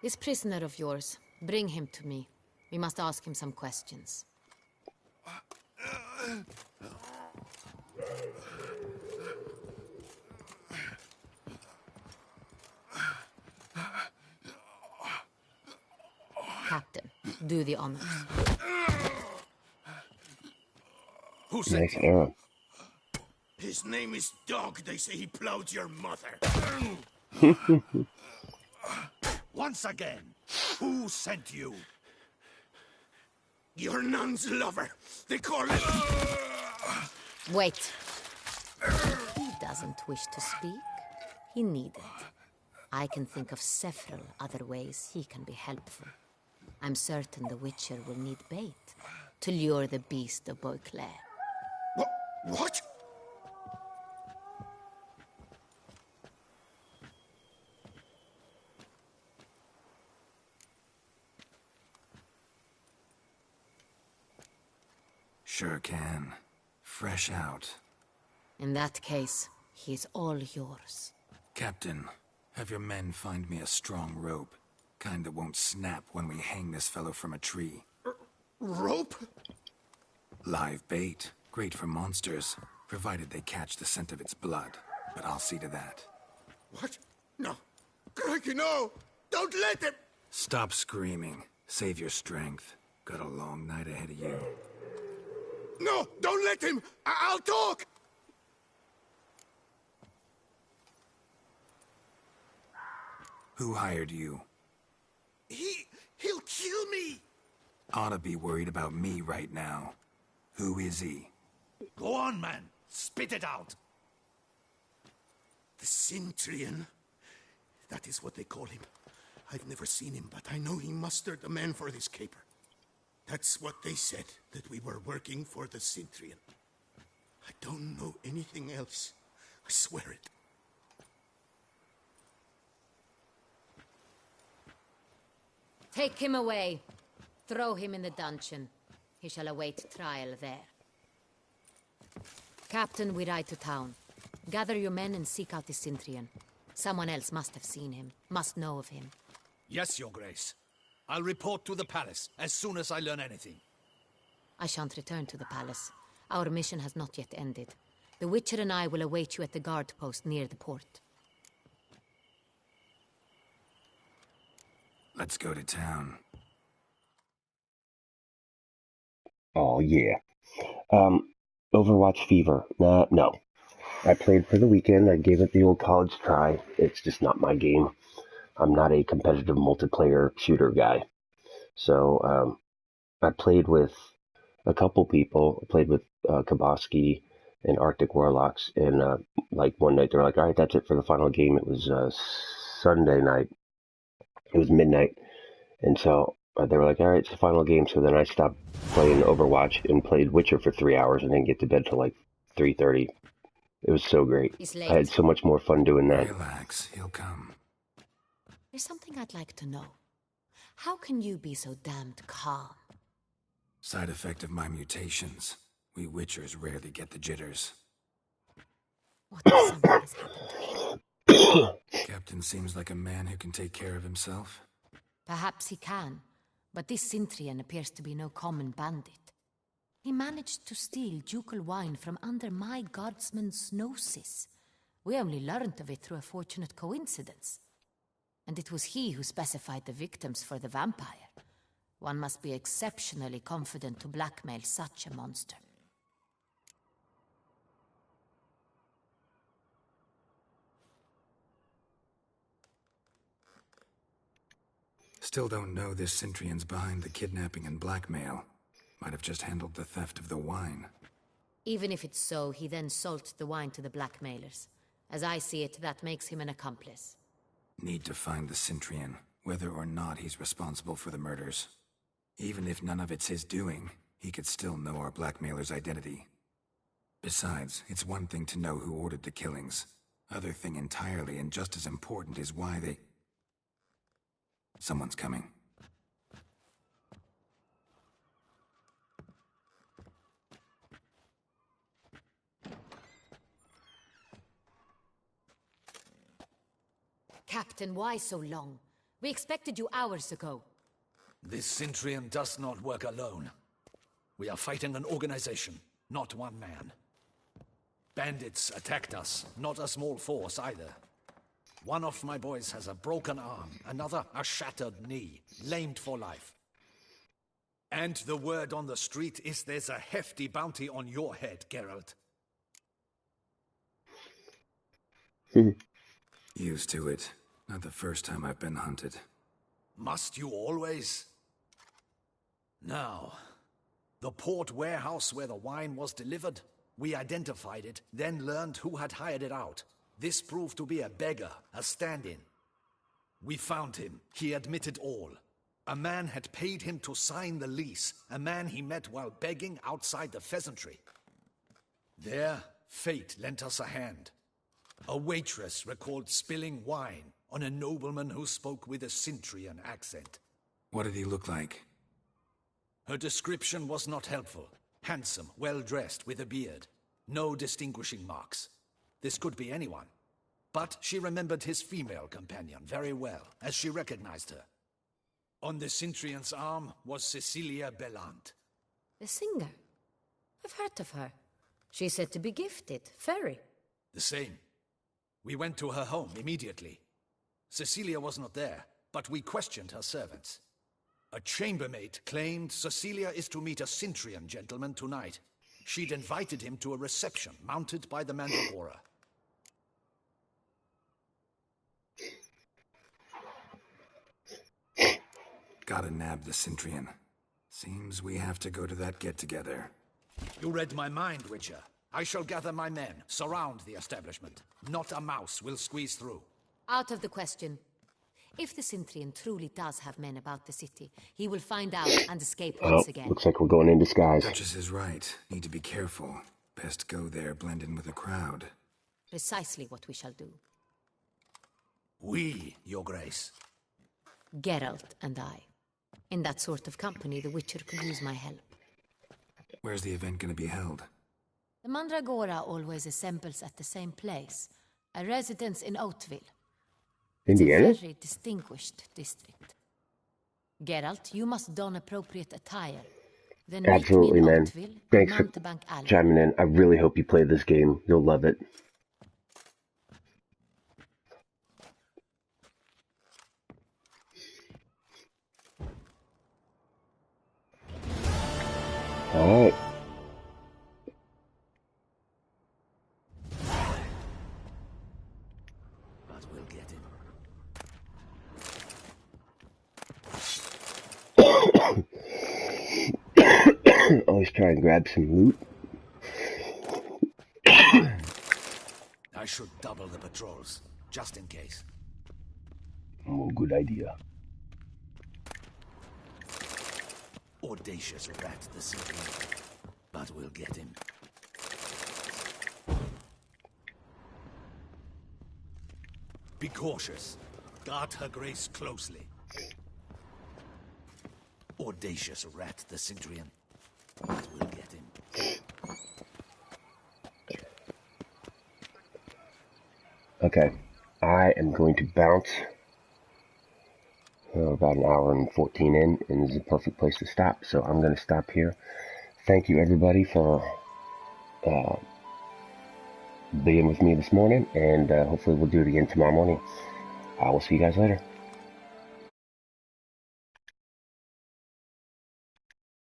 This prisoner of yours, bring him to me. We must ask him some questions. Captain, do the honors. Who sent Nice arrow. His name is Dog. They say he plowed your mother. Once again, who sent you? Your nun's lover. They call it... Wait. He doesn't wish to speak. He needn't. I can think of several other ways he can be helpful. I'm certain the Witcher will need bait to lure the beast of Beauclair. What? Sure can. Fresh out. In that case, he is all yours. Captain, have your men find me a strong rope. Kind that won't snap when we hang this fellow from a tree. Rope? Live bait. Great for monsters, provided they catch the scent of its blood. But I'll see to that. What? No. Crikey, no! Don't let him! Stop screaming. Save your strength. Got a long night ahead of you. No! Don't let him! I'll talk! Who hired you? He'll kill me! Ought to be worried about me right now. Who is he? Go on, man. Spit it out. The Cintrian. That is what they call him. I've never seen him, but I know he mustered the men for this caper. That's what they said, that we were working for the Cintrian. I don't know anything else. I swear it. Take him away. Throw him in the dungeon. He shall await trial there. Captain, we ride to town. Gather your men and seek out the Cintrian. Someone else must have seen him, must know of him. Yes, Your Grace. I'll report to the palace as soon as I learn anything. I shan't return to the palace. Our mission has not yet ended. The Witcher and I will await you at the guard post near the port. Let's go to town. Oh, yeah. Overwatch Fever. No. I played for the weekend. I gave it the old college try. It's just not my game. I'm not a competitive multiplayer shooter guy. So, I played with a couple people. I played with Kaboski and Arctic Warlocks. And, like, one night they were like, all right, that's it for the final game. It was Sunday night. It was midnight. And so they were like, all right, it's the final game. So then I stopped playing Overwatch and played Witcher for 3 hours and then get to bed till like 3:30. It was so great. I had so much more fun doing that. Relax, he'll come. There's something I'd like to know. How can you be so damned calm? Side effect of my mutations. We Witchers rarely get the jitters. What if something has happened to him? Captain seems like a man who can take care of himself. Perhaps he can, but this Cintrian appears to be no common bandit. He managed to steal ducal wine from under my guardsman's noses. We only learned of it through a fortunate coincidence. And it was he who specified the victims for the vampire. One must be exceptionally confident to blackmail such a monster. Still don't know this Cintrian's behind the kidnapping and blackmail. Might have just handled the theft of the wine. Even if it's so, he then sold the wine to the blackmailers. As I see it, that makes him an accomplice. Need to find the Cintrian, whether or not he's responsible for the murders. Even if none of it's his doing, he could still know our blackmailer's identity. Besides, it's one thing to know who ordered the killings. Other thing entirely, and just as important, is why they... Someone's coming. Captain, why so long? We expected you hours ago. This Cintrian does not work alone. We are fighting an organization, not one man. Bandits attacked us, not a small force either. One of my boys has a broken arm, another a shattered knee, lamed for life. And the word on the street is there's a hefty bounty on your head, Geralt. Used to it. Not the first time I've been hunted. Must you always? Now, the port warehouse where the wine was delivered, we identified it, then learned who had hired it out. This proved to be a beggar, a stand-in. We found him. He admitted all. A man had paid him to sign the lease, a man he met while begging outside the pheasantry. There, fate lent us a hand. A waitress recalled spilling wine on a nobleman who spoke with a Cintrian accent. What did he look like? Her description was not helpful. Handsome, well-dressed, with a beard. No distinguishing marks. This could be anyone. But she remembered his female companion very well, as she recognized her. On the Cintrian's arm was Cecilia Bellant. The singer? I've heard of her. She's said to be gifted, fairy. The same. We went to her home immediately. Cecilia was not there, but we questioned her servants. A chambermaid claimed Cecilia is to meet a Cintrian gentleman tonight. She'd invited him to a reception mounted by the Mandragora. Gotta nab the Cintrian. Seems we have to go to that get-together. You read my mind, Witcher. I shall gather my men, surround the establishment. Not a mouse will squeeze through. Out of the question. If the Cintrian truly does have men about the city, he will find out and escape once again. Looks like we're going in disguise. Duchess is right. Need to be careful. Best go there, blend in with the crowd. Precisely what we shall do. We, Your Grace. Geralt and I. In that sort of company, the Witcher could use my help. Where's the event gonna be held? The Mandragora always assembles at the same place. A residence in Oatville. Indiana? It's a very distinguished district. Geralt, you must don appropriate attire. Then Absolutely, meet me in man. Oatville, Thanks for Mountebank Alley. chiming in. I really hope you play this game. You'll love it. All right. But we'll get him. Always try and grab some loot. I should double the patrols, just in case. Oh, good idea. Audacious rat, the Cintrian. But we'll get him. Be cautious. Guard her grace closely. Audacious rat, the Cintrian. But we'll get him. Okay. I am going to bounce. About an hour and 14 in, and this is a perfect place to stop, so I'm going to stop here. Thank you everybody for being with me this morning, and hopefully we'll do it again tomorrow morning. I will see you guys later.